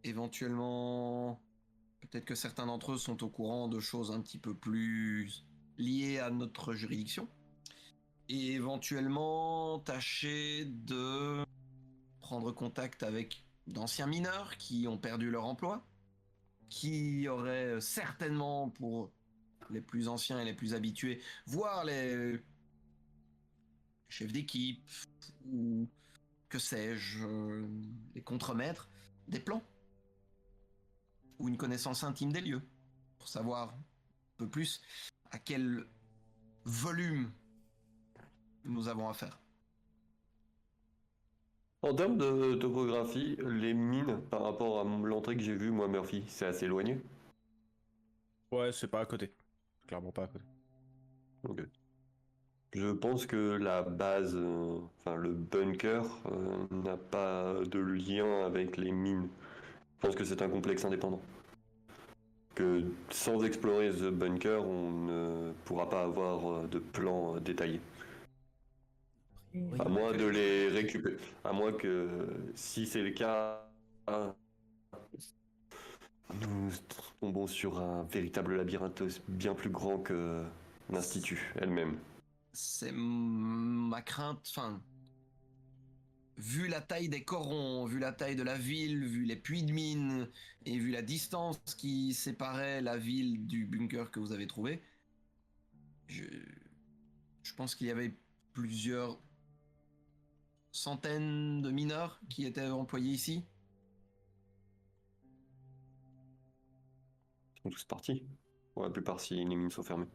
Éventuellement, peut-être que certains d'entre eux sont au courant de choses un petit peu plus liées à notre juridiction. Et éventuellement, tâcher de prendre contact avec d'anciens mineurs qui ont perdu leur emploi, qui auraient certainement, pour les plus anciens et les plus habitués, voire les chefs d'équipe ou que sais-je, les contremaîtres, des plans ou une connaissance intime des lieux pour savoir un peu plus à quel volume nous avons affaire. En termes de topographie, les mines par rapport à l'entrée que j'ai vue, moi, Murphy, c'est assez éloigné. Ouais, c'est pas à côté. Clairement pas à côté. Ok. Je pense que la base, enfin le bunker, n'a pas de lien avec les mines. Je pense que c'est un complexe indépendant. Que sans explorer The Bunker, on ne pourra pas avoir de plan détaillé. À moins de les récupérer. À moins que, si c'est le cas, nous tombons sur un véritable labyrinthe bien plus grand que l'Institut elle-même. C'est ma crainte, enfin, vu la taille des corons, vu la taille de la ville, vu les puits de mine et vu la distance qui séparait la ville du bunker que vous avez trouvé, je pense qu'il y avait plusieurs centaines de mineurs qui étaient employés ici. Ils sont tous partis. Pour la plupart, si les mines sont fermées.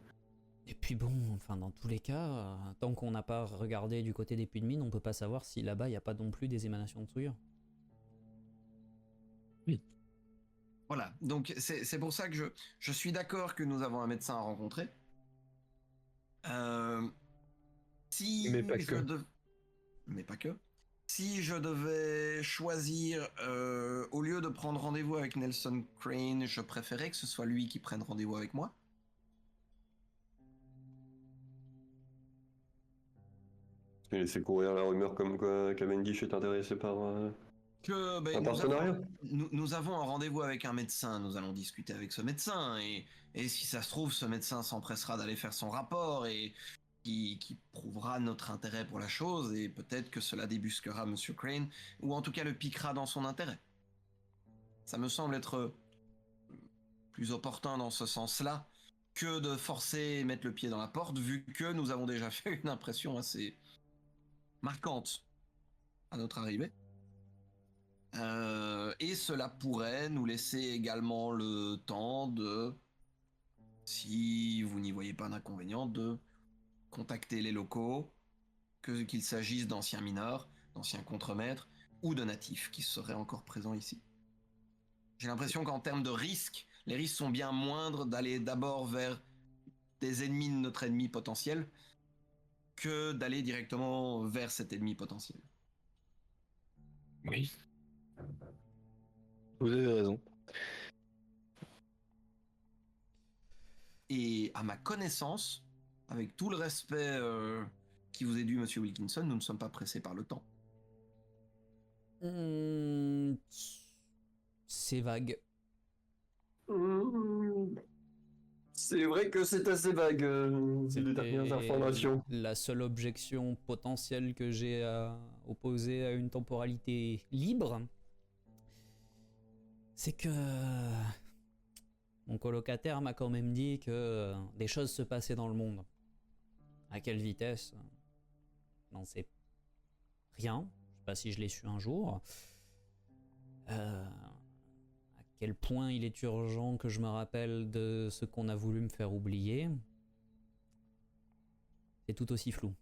Et puis bon, enfin dans tous les cas, tant qu'on n'a pas regardé du côté des puits de mine, on peut pas savoir si là-bas il n'y a pas non plus des émanations de souillure. Voilà, donc c'est pour ça que je suis d'accord que nous avons un médecin à rencontrer. Si Mais pas que. Mais pas que. Si je devais choisir, au lieu de prendre rendez-vous avec Nelson Crane, je préférais que ce soit lui qui prenne rendez-vous avec moi. Et laisser courir la rumeur comme quoi Cavendish est intéressé par un partenariat. Nous avons un rendez-vous avec un médecin, nous allons discuter avec ce médecin, et si ça se trouve, ce médecin s'empressera d'aller faire son rapport et qui prouvera notre intérêt pour la chose, et peut-être que cela débusquera Monsieur Crane, ou en tout cas le piquera dans son intérêt. Ça me semble être plus opportun dans ce sens-là que de forcer et mettre le pied dans la porte, vu que nous avons déjà fait une impression assez marquante à notre arrivée. Et cela pourrait nous laisser également le temps de, si vous n'y voyez pas d'inconvénient, de contacter les locaux, qu'il s'agisse d'anciens mineurs, d'anciens contremaîtres ou de natifs qui seraient encore présents ici. J'ai l'impression qu'en termes de risques, les risques sont bien moindres d'aller d'abord vers des ennemis de notre ennemi potentiel que d'aller directement vers cet ennemi potentiel. Oui. Vous avez raison. Et à ma connaissance, avec tout le respect qui vous est dû, Monsieur Wilkinson, nous ne sommes pas pressés par le temps. C'est vague. C'est vrai que c'est assez vague, les dernières informations. La seule objection potentielle que j'ai à opposer à une temporalité libre, c'est que mon colocataire m'a quand même dit que des choses se passaient dans le monde. À quelle vitesse? Je n'en sais rien. Je sais pas si je l'ai su un jour. À quel point il est urgent que je me rappelle de ce qu'on a voulu me faire oublier. C'est tout aussi flou.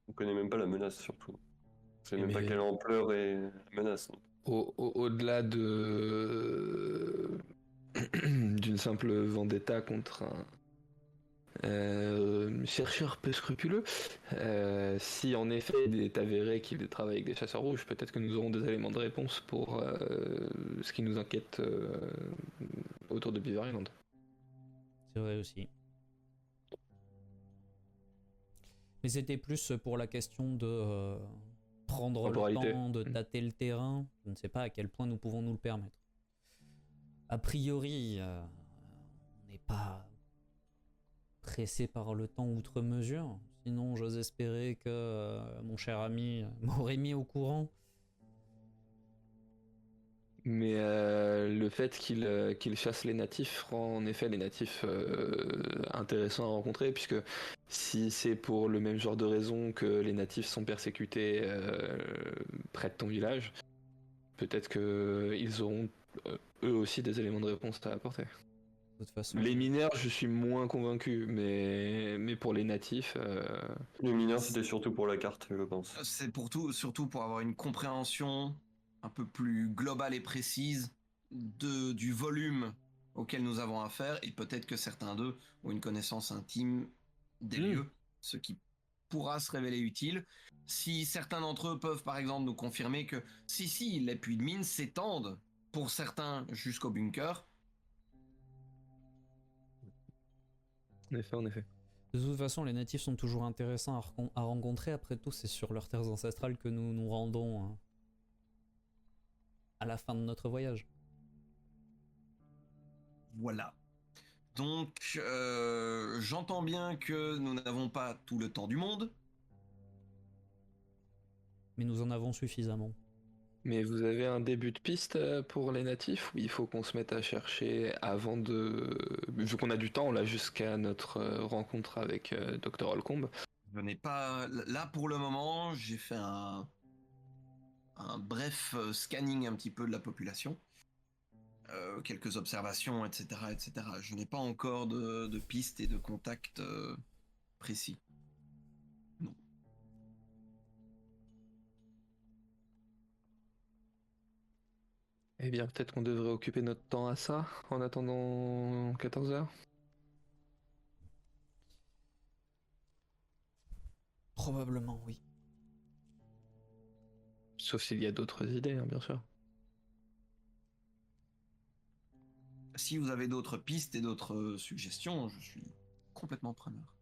On connaît même pas la menace, surtout. On sait même Mais- pas quelle ampleur est la menace. Au-delà de d'une simple vendetta contre un chercheur peu scrupuleux, si en effet il est avéré qu'il travaille avec des chasseurs rouges, peut-être que nous aurons des éléments de réponse pour ce qui nous inquiète autour de Beaver Island. C'est vrai aussi. Mais c'était plus pour la question de prendre le Temporalité. temps de tâter le terrain. Je ne sais pas à quel point nous pouvons nous le permettre. A priori, on n'est pas pressé par le temps outre mesure. Sinon, j'ose espérer que mon cher ami m'aurait mis au courant. Mais le fait qu'il chasse les natifs rend en effet les natifs intéressants à rencontrer, puisque si c'est pour le même genre de raison que les natifs sont persécutés près de ton village, peut-être qu'ils auront eux aussi des éléments de réponse à apporter. De toute façon, Les mineurs, je suis moins convaincu, mais pour les natifs, Les mineurs, c'était surtout pour la carte, je pense. C'est surtout pour avoir une compréhension un peu plus globale et précise du volume auquel nous avons affaire, et peut-être que certains d'eux ont une connaissance intime des lieux, ce qui pourra se révéler utile. Si certains d'entre eux peuvent par exemple nous confirmer que si, les puits de mine s'étendent pour certains jusqu'au bunker. en effet. de toute façon, les natifs sont toujours intéressants à rencontrer. Après tout, c'est sur leurs terres ancestrales que nous nous rendons hein, à la fin de notre voyage. Voilà. Donc, j'entends bien que nous n'avons pas tout le temps du monde. Mais nous en avons suffisamment. Mais vous avez un début de piste pour les natifs, ou il faut qu'on se mette à chercher avant de... Vu qu'on a du temps là jusqu'à notre rencontre avec Dr. Holcomb. Je n'ai pas... Là, pour le moment, j'ai fait un bref scanning un petit peu de la population. Quelques observations, etc., etc. Je n'ai pas encore de pistes et de contacts précis. Non. Eh bien, peut-être qu'on devrait occuper notre temps à ça, en attendant 14 heures. Probablement, oui. Sauf s'il y a d'autres idées, hein, bien sûr. Si vous avez d'autres pistes et d'autres suggestions, je suis complètement preneur.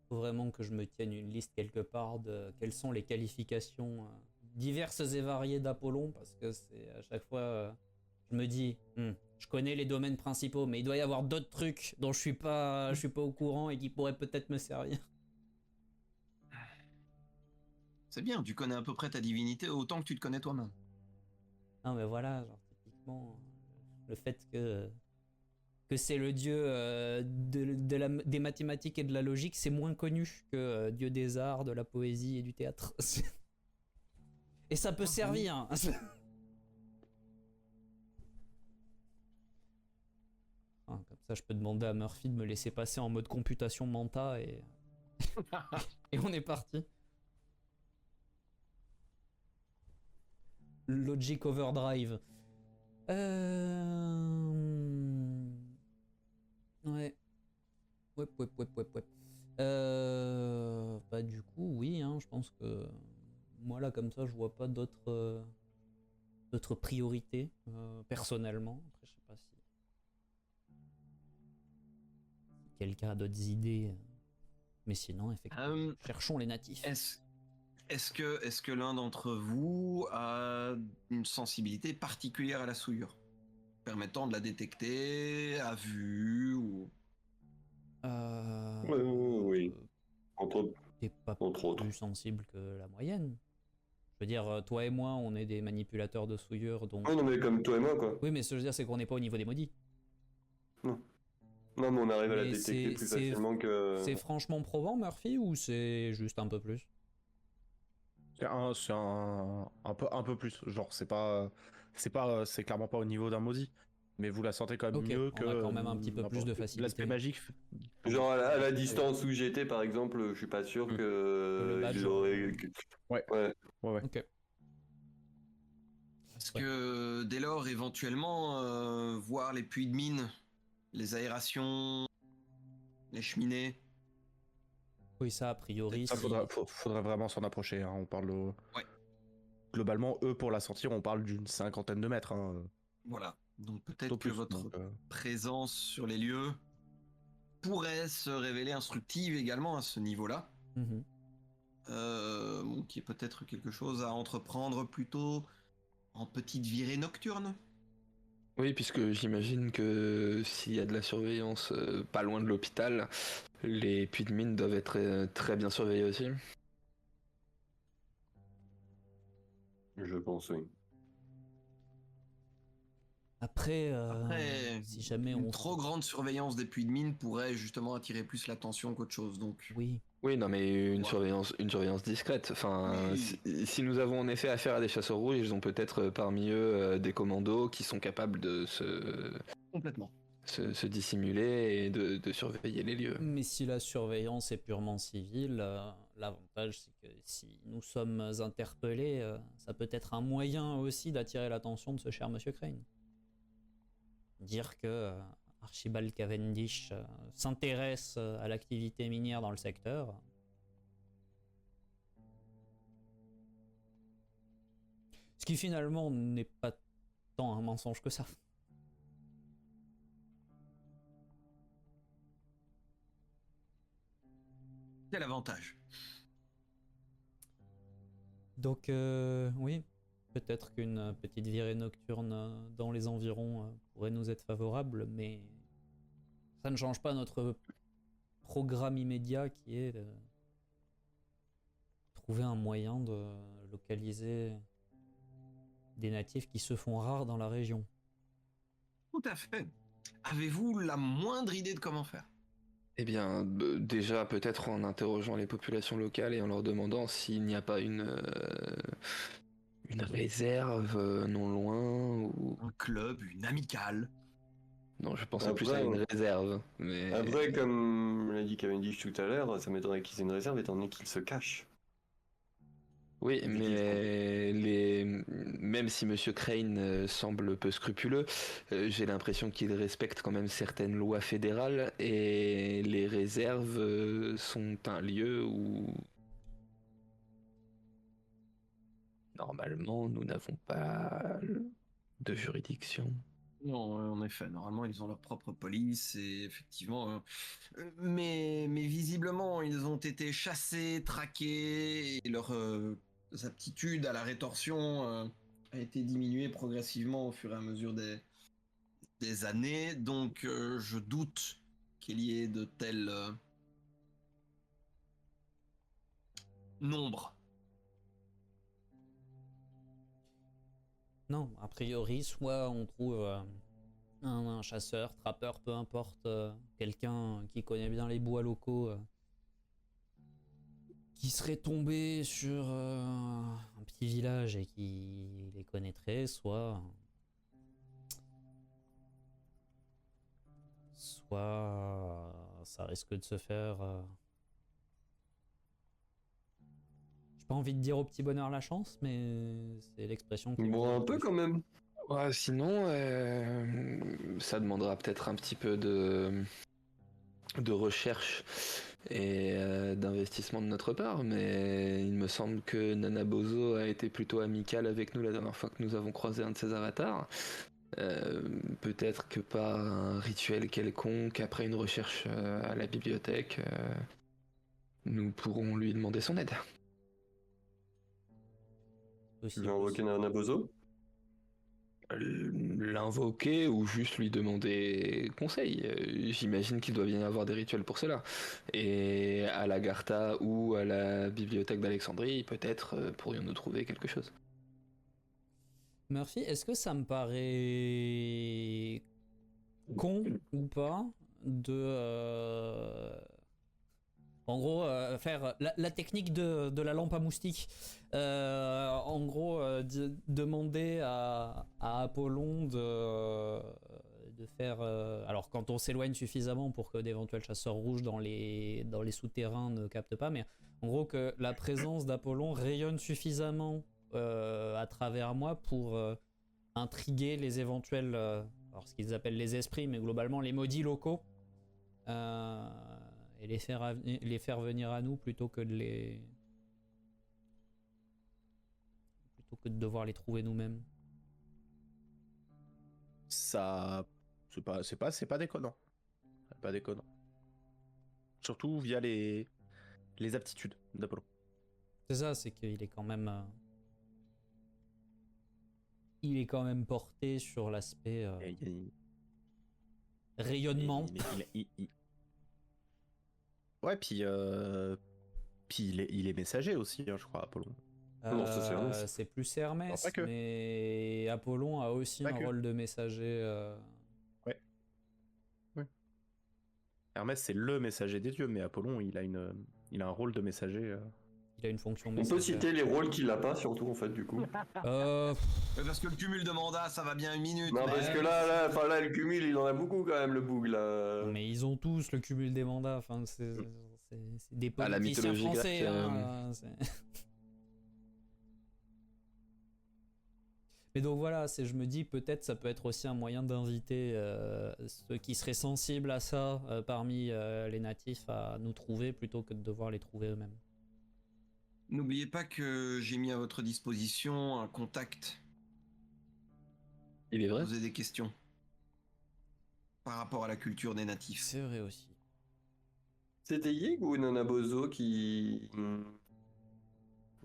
Faut vraiment que je me tienne une liste quelque part de quelles sont les qualifications diverses et variées d'Apollon, parce que c'est à chaque fois, je me dis, je connais les domaines principaux, mais il doit y avoir d'autres trucs dont je suis pas au courant et qui pourraient peut-être me servir. C'est bien, tu connais à peu près ta divinité autant que tu te connais toi-même. Non mais voilà, genre typiquement, le fait que c'est le dieu des mathématiques et de la logique, c'est moins connu que dieu des arts, de la poésie et du théâtre. Et ça peut servir. Hein. Comme ça, je peux demander à Murphy de me laisser passer en mode computation menta et et on est parti. Logic Overdrive. Ouais. Ouais. Bah du coup, oui, hein, je pense que moi là comme ça, je vois pas d'autres priorités personnellement. Après, je sais pas si quelqu'un a d'autres idées, mais sinon, effectivement, cherchons les natifs. Est-ce que l'un d'entre vous a une sensibilité particulière à la souillure, permettant de la détecter à vue ou... Oui. T'es pas Entre autres. plus sensible que la moyenne. Je veux dire, toi et moi, on est des manipulateurs de souillure, donc... Ouais, non, mais comme toi et moi, quoi. Oui, mais ce que je veux dire, c'est qu'on n'est pas au niveau des maudits. Non, mais on arrive à la Mais détecter plus facilement que... C'est franchement probant, Murphy, ou c'est juste un peu plus? C'est un peu plus. Genre, c'est clairement pas au niveau d'un maudit. Mais vous la sentez quand même Ok, mieux on que. a quand même un petit peu plus de facilité. L'aspect magique. Genre à la distance où j'étais, par exemple, je suis pas sûr Mm. que le badge il aurait... Ouais. Ok. Est-ce que dès lors, éventuellement, voir les puits de mine, les aérations, les cheminées... Oui, ça, a priori, Ça, si... faudrait vraiment s'en approcher. Hein. On parle. Ouais. Globalement, eux, pour la sortir, on parle d'une 50aine de mètres. Hein. Voilà. Donc peut-être Plutôt que plus, votre donc, présence sur les lieux pourrait se révéler instructive également à ce niveau-là. Mhm. Bon, qui est peut-être quelque chose à entreprendre plutôt en petite virée nocturne. Oui, puisque j'imagine que s'il y a de la surveillance pas loin de l'hôpital, les puits de mine doivent être très bien surveillés aussi. Je pense, oui. Après, Après, si jamais une on... trop grande surveillance des puits de mine pourrait justement attirer plus l'attention qu'autre chose. Donc, Oui. Oui, non, mais une Ouais. surveillance discrète. Enfin, Oui. si nous avons en effet affaire à des chasseurs rouges, ils ont peut-être parmi eux des commandos qui sont capables de Complètement. se dissimuler et de surveiller les lieux. Mais si la surveillance est purement civile, l'avantage c'est que si nous sommes interpellés, ça peut être un moyen aussi d'attirer l'attention de ce cher Monsieur Crane. Dire que Archibald Cavendish s'intéresse à l'activité minière dans le secteur. Ce qui finalement n'est pas tant un mensonge que ça. Quel avantage? Donc oui, peut-être qu'une petite virée nocturne dans les environs pourrait nous être favorable, mais ça ne change pas notre programme immédiat qui est de trouver un moyen de localiser des natifs qui se font rares dans la région. Tout à fait. Avez-vous la moindre idée de comment faire? Eh bien, déjà peut-être en interrogeant les populations locales et en leur demandant s'il n'y a pas une réserve non loin ou... Un club, une amicale? Non, je pensais plus Après, à une réserve, mais... Après, comme l'a dit Cavendish tout à l'heure, ça m'étonnerait qu'ils aient une réserve étant donné qu'ils se cachent. Oui, Des mais même si Monsieur Crane semble peu scrupuleux, j'ai l'impression qu'il respecte quand même certaines lois fédérales et les réserves sont un lieu où normalement nous n'avons pas de juridiction. Non, en effet, normalement ils ont leur propre police et effectivement, mais visiblement ils ont été chassés, traqués et leur aptitude à la rétorsion a été diminuée progressivement au fur et à mesure des années. Donc je doute qu'il y ait de tels nombres. Non, a priori, soit on trouve un chasseur, trappeur, peu importe, quelqu'un qui connaît bien les bois locaux, qui serait tombé sur un petit village et qui les connaîtrait, soit ça risque de se faire... J'ai pas envie de dire au petit bonheur la chance, mais c'est l'expression qui me Bon, vient un le peu plus. quand même. Ouais, sinon, ça demandera peut-être un petit peu de recherche et d'investissement de notre part, mais il me semble que Nanabozo a été plutôt amical avec nous la dernière fois que nous avons croisé un de ses avatars. Peut-être que par un rituel quelconque, après une recherche à la bibliothèque, nous pourrons lui demander son aide. Tu veux invoquer Nanabozo? L'invoquer ou juste lui demander conseil. J'imagine qu'il doit bien y avoir des rituels pour cela. Et à l'Agartha ou à la bibliothèque d'Alexandrie, peut-être pourrions-nous trouver quelque chose. Murphy, est-ce que ça me paraît con ou pas de en gros faire la technique de la lampe à moustiques, en gros demander à Apollon de faire alors quand on s'éloigne suffisamment pour que d'éventuels chasseurs rouges dans les souterrains ne captent pas, mais en gros que la présence d'Apollon rayonne suffisamment à travers moi pour intriguer les éventuels alors ce qu'ils appellent les esprits, mais globalement les maudits locaux, et les faire venir à nous plutôt que de devoir les trouver nous-mêmes. Ça, c'est pas déconnant. C'est pas déconnant. Surtout via les aptitudes d'Apollon. C'est ça, c'est qu'il est quand même porté sur l'aspect rayonnement. Ouais, puis il est messager aussi, hein, je crois, Apollon. Non, ça, c'est Hermès. C'est plus Hermès, Non, pas que. mais Apollon a aussi Pas un que. rôle de messager. Ouais. Hermès, c'est le messager des dieux, mais Apollon, il a un rôle de messager. Il a une fonction On messagère. peut citer les rôles qu'il a pas, surtout, en fait, du coup. Parce que le cumul de mandats, ça va bien une minute. Non, mais- parce que là, le cumul, il en a beaucoup quand même, le boug, là. Mais ils ont tous le cumul des mandats. Enfin, c'est des Ah, la politiciens mythologie français. grecque, Hein, Mais donc voilà, je me dis peut-être ça peut être aussi un moyen d'inviter ceux qui seraient sensibles à ça parmi les natifs à nous trouver plutôt que de devoir les trouver eux-mêmes. N'oubliez pas que j'ai mis à votre disposition un contact Il est pour vrai. poser des questions par rapport à la culture des natifs. C'est vrai aussi. C'était Yig ou Nanabozo qui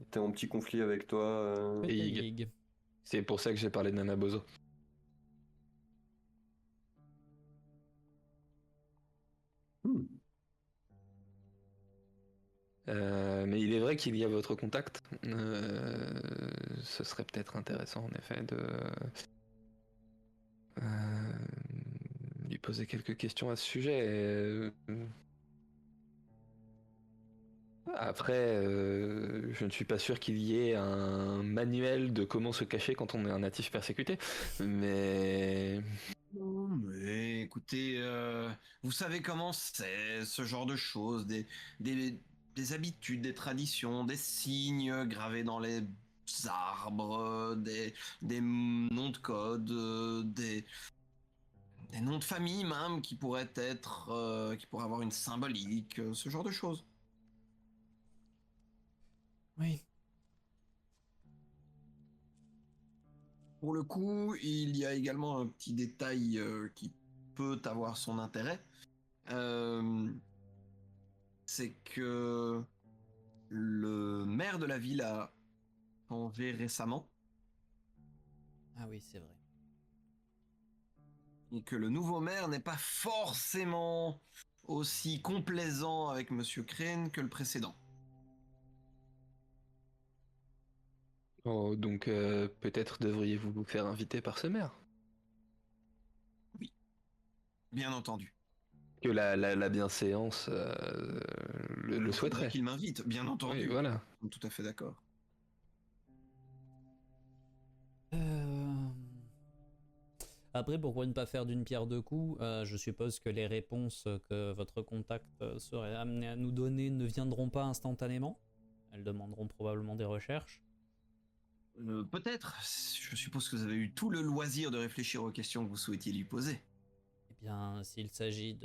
était en petit conflit avec toi Peut-être Yig. Yig. C'est pour ça que j'ai parlé de Nanabozo. Mais il est vrai qu'il y a votre contact. Ce serait peut-être intéressant en effet de lui poser quelques questions à ce sujet. Après, je ne suis pas sûr qu'il y ait un manuel de comment se cacher quand on est un natif persécuté, mais Non, mais écoutez, vous savez comment c'est, ce genre de choses, des habitudes, des traditions, des signes gravés dans les arbres, des noms de code, des noms de famille même qui pourraient être, qui pourraient avoir une symbolique, ce genre de choses. Oui. Pour le coup, il y a également un petit détail qui peut avoir son intérêt. C'est que le maire de la ville a changé récemment Ah oui, c'est vrai. et que le nouveau maire n'est pas forcément aussi complaisant avec Monsieur Crane que le précédent. oh, donc peut-être devriez-vous vous faire inviter par ce maire. Bien entendu. Que la bienséance le souhaiterait. Qu'il m'invite, bien entendu. Oui, voilà. Je suis tout à fait d'accord. Après, pourquoi ne pas faire d'une pierre deux coups? Je suppose que les réponses que votre contact serait amené à nous donner ne viendront pas instantanément. Elles demanderont probablement des recherches. Peut-être. Je suppose que vous avez eu tout le loisir de réfléchir aux questions que vous souhaitiez lui poser. Eh bien, s'il s'agit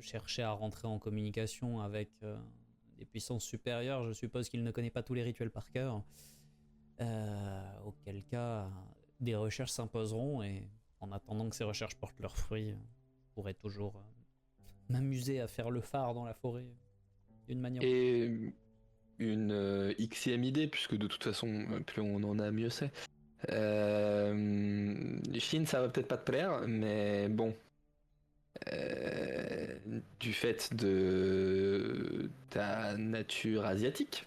chercher à rentrer en communication avec des puissances supérieures, je suppose qu'il ne connaît pas tous les rituels par cœur. Auquel cas, des recherches s'imposeront et en attendant que ces recherches portent leurs fruits, je pourrais toujours m'amuser à faire le phare dans la forêt d'une manière. Et une XIème idée, puisque de toute façon, plus on en a, mieux c'est. Chine, ça va peut-être pas te plaire, mais bon. Du fait de ta nature asiatique,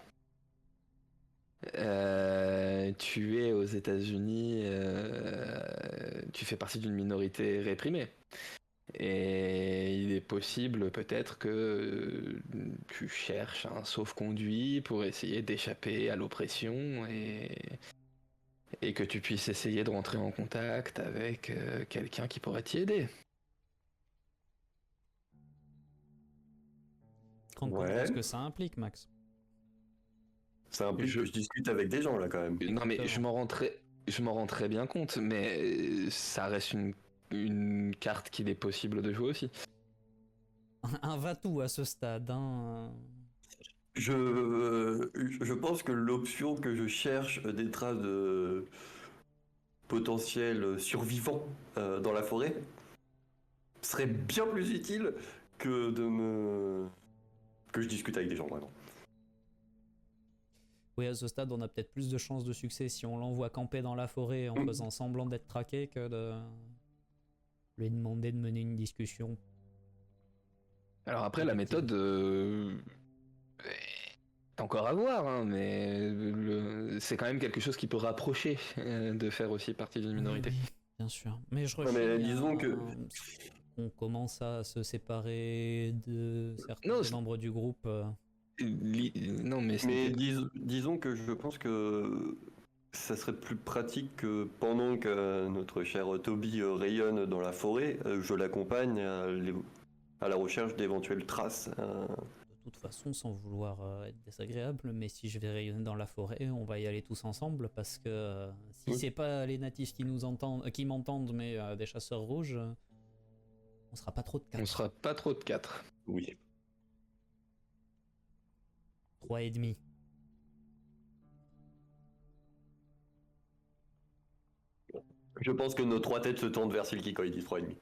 tu es aux États-Unis, tu fais partie d'une minorité réprimée. Et il est possible peut-être que tu cherches un sauf-conduit pour essayer d'échapper à l'oppression et que tu puisses essayer de rentrer en contact avec quelqu'un qui pourrait t'y aider. Tu te rends compte de ce que ça implique, Max? Ça implique que je discute avec des gens là quand même. Non mais je m'en rends très bien compte, mais ça reste une carte qu'il est possible de jouer aussi. Un va-tout à ce stade, hein. Je pense que l'option que je cherche des traces de potentiels survivants dans la forêt serait bien plus utile que que je discute avec des gens vraiment. Oui, à ce stade, on a peut-être plus de chances de succès si on l'envoie camper dans la forêt en faisant semblant d'être traqué que de lui demander de mener une discussion. Alors après, la méthode est encore à voir, hein, mais c'est quand même quelque chose qui peut rapprocher de faire aussi partie d'une minorité. Oui, bien sûr. Mais je Non, mais disons que on commence à se séparer de certains membres du groupe. Non, mais disons que je pense que ça serait plus pratique que pendant que notre cher Toby rayonne dans la forêt, je l'accompagne à la recherche d'éventuelles traces. De toute façon, sans vouloir être désagréable, mais si je vais rayonner dans la forêt, on va y aller tous ensemble parce que si c'est pas les natifs qui m'entendent, mais des chasseurs rouges, on sera pas trop de 4. On sera pas trop de 4. Oui. 3,5. Je pense que nos 3 têtes se tendent vers Silky quand ils disent 3,5.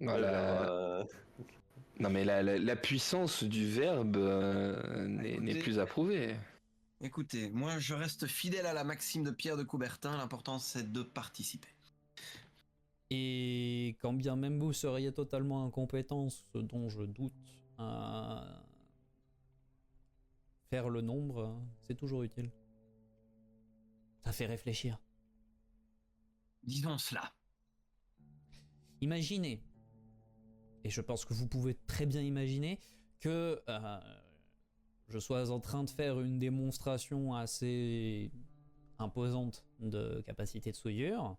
Voilà. Non mais la puissance du verbe n'est plus approuvée. Écoutez, moi je reste fidèle à la maxime de Pierre de Coubertin, l'important c'est de participer. Et quand bien même vous seriez totalement incompétent, ce dont je doute, faire le nombre, c'est toujours utile. Ça fait réfléchir. Disons cela. Imaginez, et je pense que vous pouvez très bien imaginer, que je sois en train de faire une démonstration assez imposante de capacité de souillure,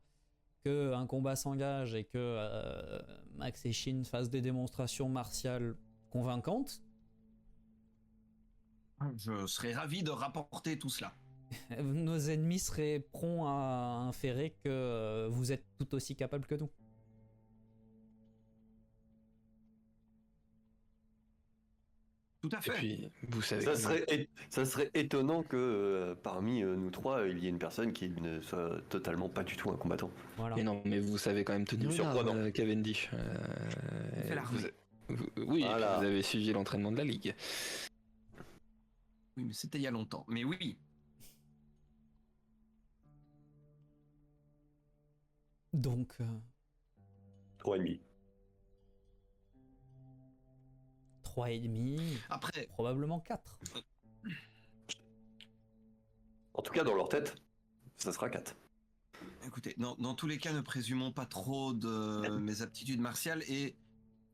qu'un combat s'engage et que Max et Shin fassent des démonstrations martiales convaincantes. Je serais ravi de rapporter tout cela. Nos ennemis seraient prompts à inférer que vous êtes tout aussi capable que nous. Tout à fait. Et puis, vous savez... Ça serait étonnant que parmi nous 3, il y ait une personne qui ne soit totalement pas du tout un combattant. Voilà. Et non, mais vous savez quand même tenir une Cavendish. Oui, voilà. Vous avez suivi l'entraînement de la Ligue. Oui, mais c'était il y a longtemps. Mais oui. Donc... 3,5. 3,5. Après... Probablement 4. En tout cas, dans leur tête, ça sera 4. Écoutez, dans tous les cas, ne présumons pas trop de mes aptitudes martiales et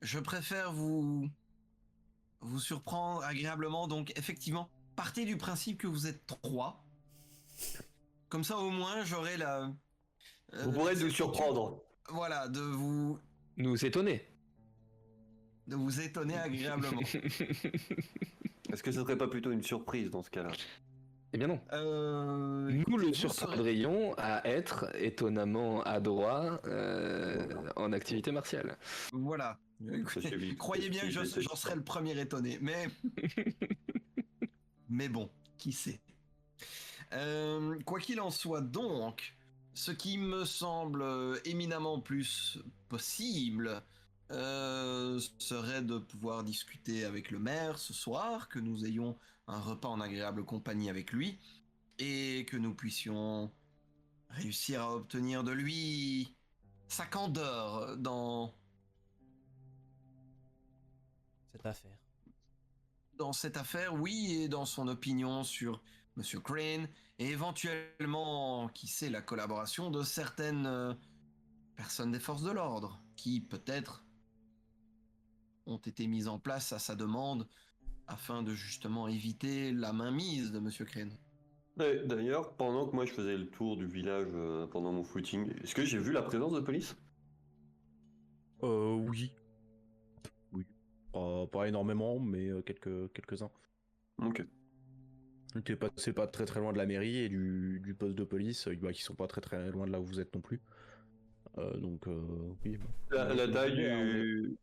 je préfère vous surprendre agréablement. Donc, effectivement, partez du principe que vous êtes 3. Comme ça, au moins, j'aurai la... vous pourrez nous surprendre. Voilà, de vous... Nous étonner. De vous étonner agréablement. Est-ce que ce serait pas plutôt une surprise dans ce cas-là? Eh bien non. Nous Écoutez, le vous serez- surprendrions à être étonnamment adroit en activité martiale. Voilà. Ça suffit. Croyez bien que Ça suffit. j'en serais le premier étonné, mais bon, qui sait. Quoi qu'il en soit donc, ce qui me semble éminemment plus possible serait de pouvoir discuter avec le maire ce soir, que nous ayons un repas en agréable compagnie avec lui, et que nous puissions réussir à obtenir de lui sa candeur dans cette affaire, oui, et dans son opinion sur Monsieur Crane, et éventuellement, qui sait, la collaboration de certaines personnes des forces de l'ordre, qui peut-être ont été mises en place à sa demande afin de justement éviter la mainmise de Monsieur Crane. Ouais, d'ailleurs, pendant que moi je faisais le tour du village pendant mon footing, est-ce que j'ai vu la présence de police? Oui. Oui. Pas énormément, mais quelques-uns. Ok. T'es passé pas très très loin de la mairie et du poste de police, qui sont pas très très loin de là où vous êtes non plus. Donc, oui. La taille du...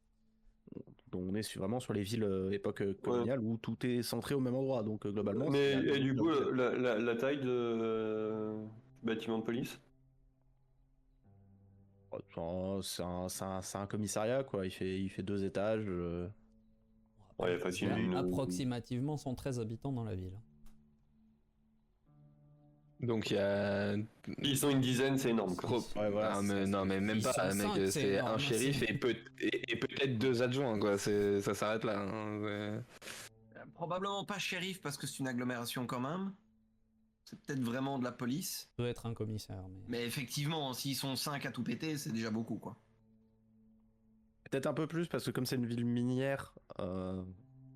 Donc on est vraiment sur les villes époque coloniale où tout est centré au même endroit. Donc globalement. Mais c'est- et du coup, la taille de du bâtiment de police? C'est un commissariat quoi. Il fait 2 étages. Ouais, facile. Il y a une- approximativement 113 habitants dans la ville. Donc il y a. Ils sont une dizaine, c'est énorme quoi. Ouais, voilà, Ah, mais, non, mais même Ils pas, sont mec. 5, c'est C'est énorme, un shérif c'est- et peut-être 2 adjoints, quoi. Ça s'arrête là. Hein. Probablement pas shérif parce que c'est une agglomération quand même. C'est peut-être vraiment de la police. Ça doit être un commissaire. Mais effectivement, s'ils sont 5 à tout péter, c'est déjà beaucoup, quoi. Peut-être un peu plus parce que comme c'est une ville minière.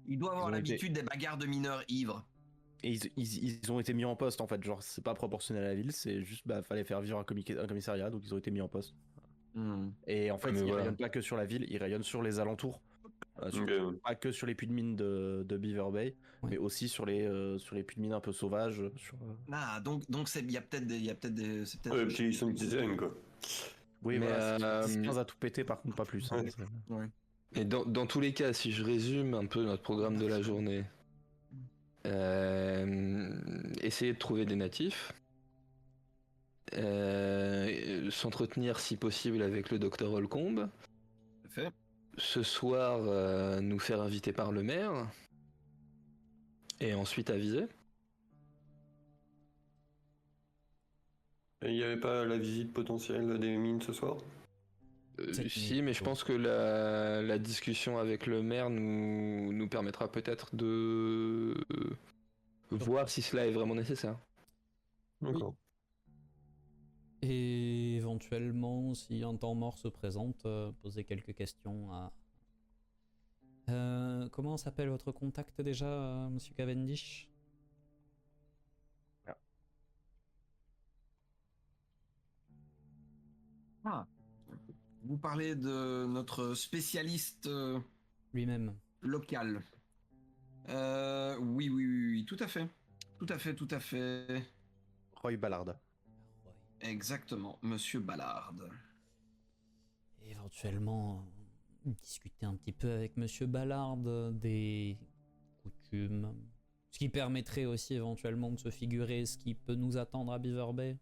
Il doit avoir Ils ont été- l'habitude des bagarres de mineurs ivres. Et ils ont été mis en poste en fait, genre c'est pas proportionnel à la ville, c'est juste fallait faire vivre un commissariat, donc ils ont été mis en poste. Et en fait, mais ils voilà. rayonnent pas que sur la ville, ils rayonnent sur les alentours. Pas que sur les puits de mine de Beaver Bay, Oui. mais aussi sur les puits de mine un peu sauvages. Ah, donc il y a peut-être des, c'est peut-être. Ouais, puis ils sont une dizaine quoi. Oui, Mais, voilà, 10-15 à tout péter, par contre, pas plus. Hein. Ouais. Et dans tous les cas, si je résume un peu notre programme de la journée, essayer de trouver des natifs, s'entretenir si possible avec le docteur Holcomb, Fait. ce soir nous faire inviter par le maire, et ensuite aviser. Et il n'y avait pas la visite potentielle des mines ce soir? Cette Si, nuit, mais je plutôt. pense que la discussion avec le maire nous permettra peut-être de voir si cela est vraiment nécessaire. D'accord. Et éventuellement, si un temps mort se présente, poser quelques questions à... comment s'appelle votre contact déjà, Monsieur Cavendish? Ah. Vous parlez de notre spécialiste Lui-même. local. Oui, tout à fait. Tout à fait. Roy Ballard. Exactement, Monsieur Ballard. Et éventuellement, discuter un petit peu avec Monsieur Ballard des coutumes. Ce qui permettrait aussi éventuellement de se figurer ce qui peut nous attendre à Beaver Bay.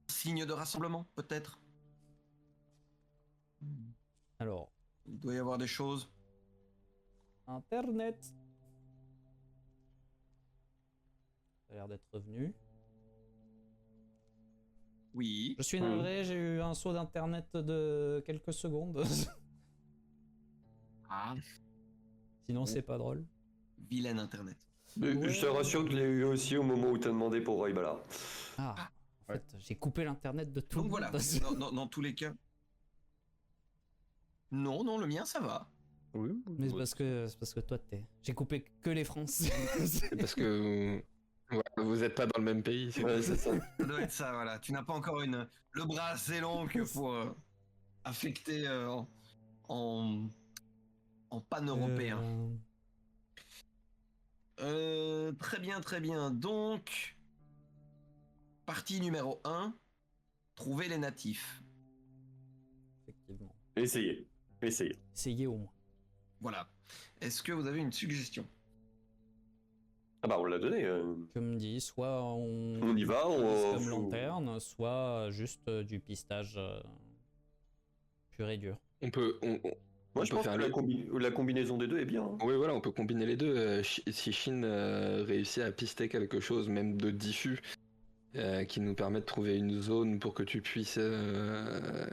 Signe de rassemblement, peut-être. Alors, Il doit y avoir des choses. Internet. Ça a l'air d'être revenu. Oui. Je suis navré, j'ai eu un saut d'internet de quelques secondes. Ah, Sinon, c'est pas drôle. vilaine Internet. Mais je te rassure que je l'ai eu aussi au moment où t'as demandé pour Roy Ballard. Ah, en fait, j'ai coupé l'internet de tout. Donc le voilà, monde. dans tous les cas. Non, le mien, ça va. Oui. Mais c'est parce que toi, j'ai coupé que les Français. C'est parce que vous êtes pas dans le même pays. Ouais, c'est ça. Ça doit être ça, voilà. Tu n'as pas encore le bras assez long que pour... affecté en, en pan-européen. Très bien, très bien. Donc, partie numéro 1, trouver les natifs. Effectivement. Essayez. Essayez au moins. Voilà. Est-ce que vous avez une suggestion? Ah bah on l'a donné. Comme dit, soit On y va, piste comme faut- lanterne, soit juste du pistage pur et dur. On peut. Moi je peut pense faire que le- la combinaison des deux est bien. Hein. Oui, voilà, on peut combiner les deux. Si Shin réussit à pister quelque chose, même de diffus, qui nous permet de trouver une zone pour que tu puisses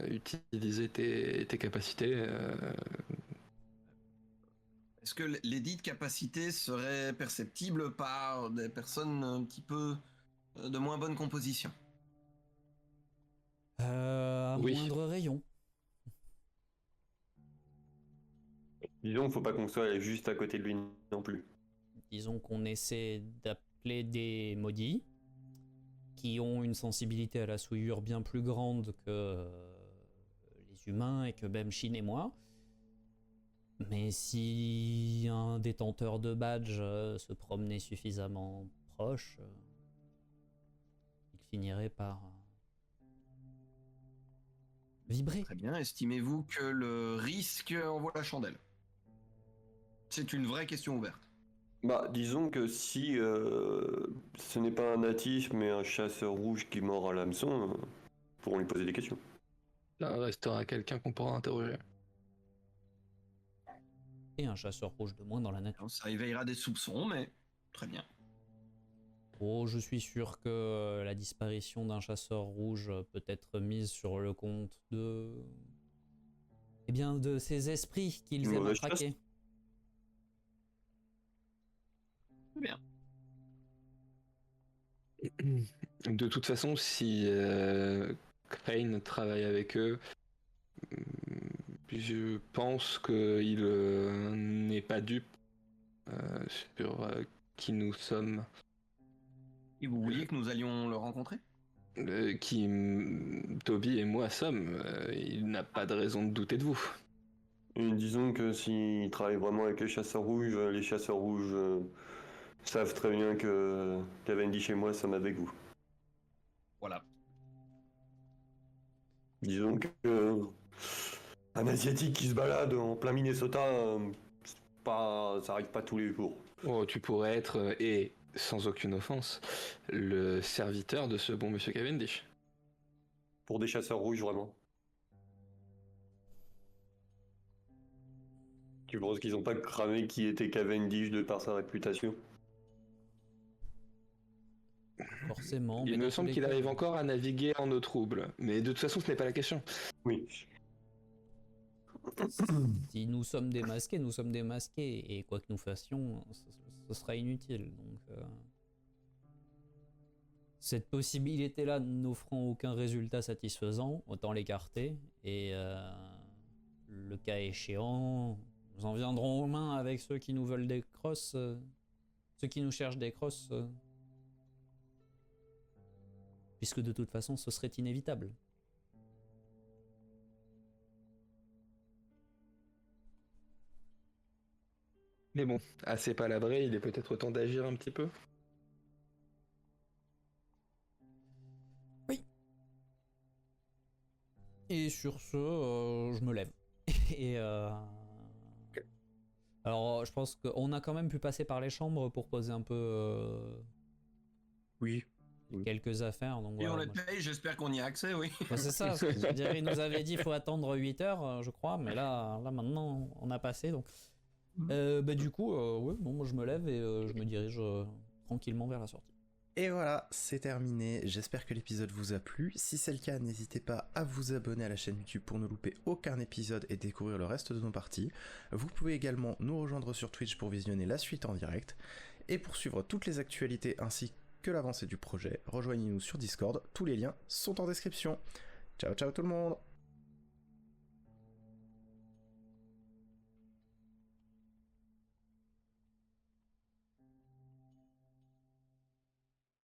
utiliser tes capacités. Est-ce que les dites capacités seraient perceptibles par des personnes un petit peu de moins bonne composition? À Oui. moindre rayon. Disons qu'il faut pas qu'on soit juste à côté de lui non plus. Disons qu'on essaie d'appeler des maudits qui ont une sensibilité à la souillure bien plus grande que les humains et que même Shin et moi. Mais si un détenteur de badge se promenait suffisamment proche, il finirait par vibrer. Très bien. Estimez-vous que le risque en vaut la chandelle? C'est une vraie question ouverte. Bah disons que si ce n'est pas un natif mais un chasseur rouge qui mord à l'hameçon, pourrons lui poser des questions. Là, restera quelqu'un qu'on pourra interroger. Et un chasseur rouge de moins dans la nature. Alors, ça éveillera des soupçons, mais très bien. Oh, je suis sûr que la disparition d'un chasseur rouge peut être mise sur le compte de... Eh bien, de ces esprits qu'ils Une aiment mauvaise attraquer. Très bien. De toute façon, si Crane travaille avec eux, je pense qu'il n'est pas dupe sur qui nous sommes. Et vous vouliez que nous allions le rencontrer? Qui Toby et moi sommes. Il n'a pas de raison de douter de vous. Et disons que s'il travaille vraiment avec les chasseurs rouges savent très bien que Cavendish et moi sommes avec vous. Voilà. Disons que un asiatique qui se balade en plein Minnesota, ça arrive pas tous les jours. Oh, tu pourrais être, et sans aucune offense, le serviteur de ce bon monsieur Cavendish. Pour des chasseurs rouges, vraiment. Tu penses qu'ils ont pas cramé qui était Cavendish de par sa réputation? Forcément. Il mais me dans semble tous les qu'il cas, arrive encore à naviguer en eau trouble. Mais de toute façon, ce n'est pas la question. Oui. Si nous sommes démasqués, nous sommes démasqués. Et quoi que nous fassions, ce sera inutile. Donc, cette possibilité-là n'offrant aucun résultat satisfaisant, autant l'écarter. Et le cas échéant, nous en viendrons aux mains avec ceux qui nous veulent des crosses. Ceux qui nous cherchent des crosses. Puisque de toute façon, ce serait inévitable. Mais bon, assez palabré, il est peut-être temps d'agir un petit peu. Oui. Et sur ce, je me lève. Et alors, je pense qu'on a quand même pu passer par les chambres pour poser un peu Oui. quelques affaires. Donc Et voilà, on les moi, paye, j'espère qu'on y a accès, oui. bah, c'est ça, je veux dire, il nous avait dit qu'il faut attendre 8 heures, je crois, mais là maintenant, on a passé. Donc, bah, du coup, ouais, bon, moi je me lève et je me dirige tranquillement vers la sortie. Et voilà, c'est terminé. J'espère que l'épisode vous a plu. Si c'est le cas, n'hésitez pas à vous abonner à la chaîne YouTube pour ne louper aucun épisode et découvrir le reste de nos parties. Vous pouvez également nous rejoindre sur Twitch pour visionner la suite en direct. Et pour suivre toutes les actualités ainsi que l'avancée du projet, rejoignez-nous sur Discord. Tous les liens sont en description. Ciao ciao tout le monde!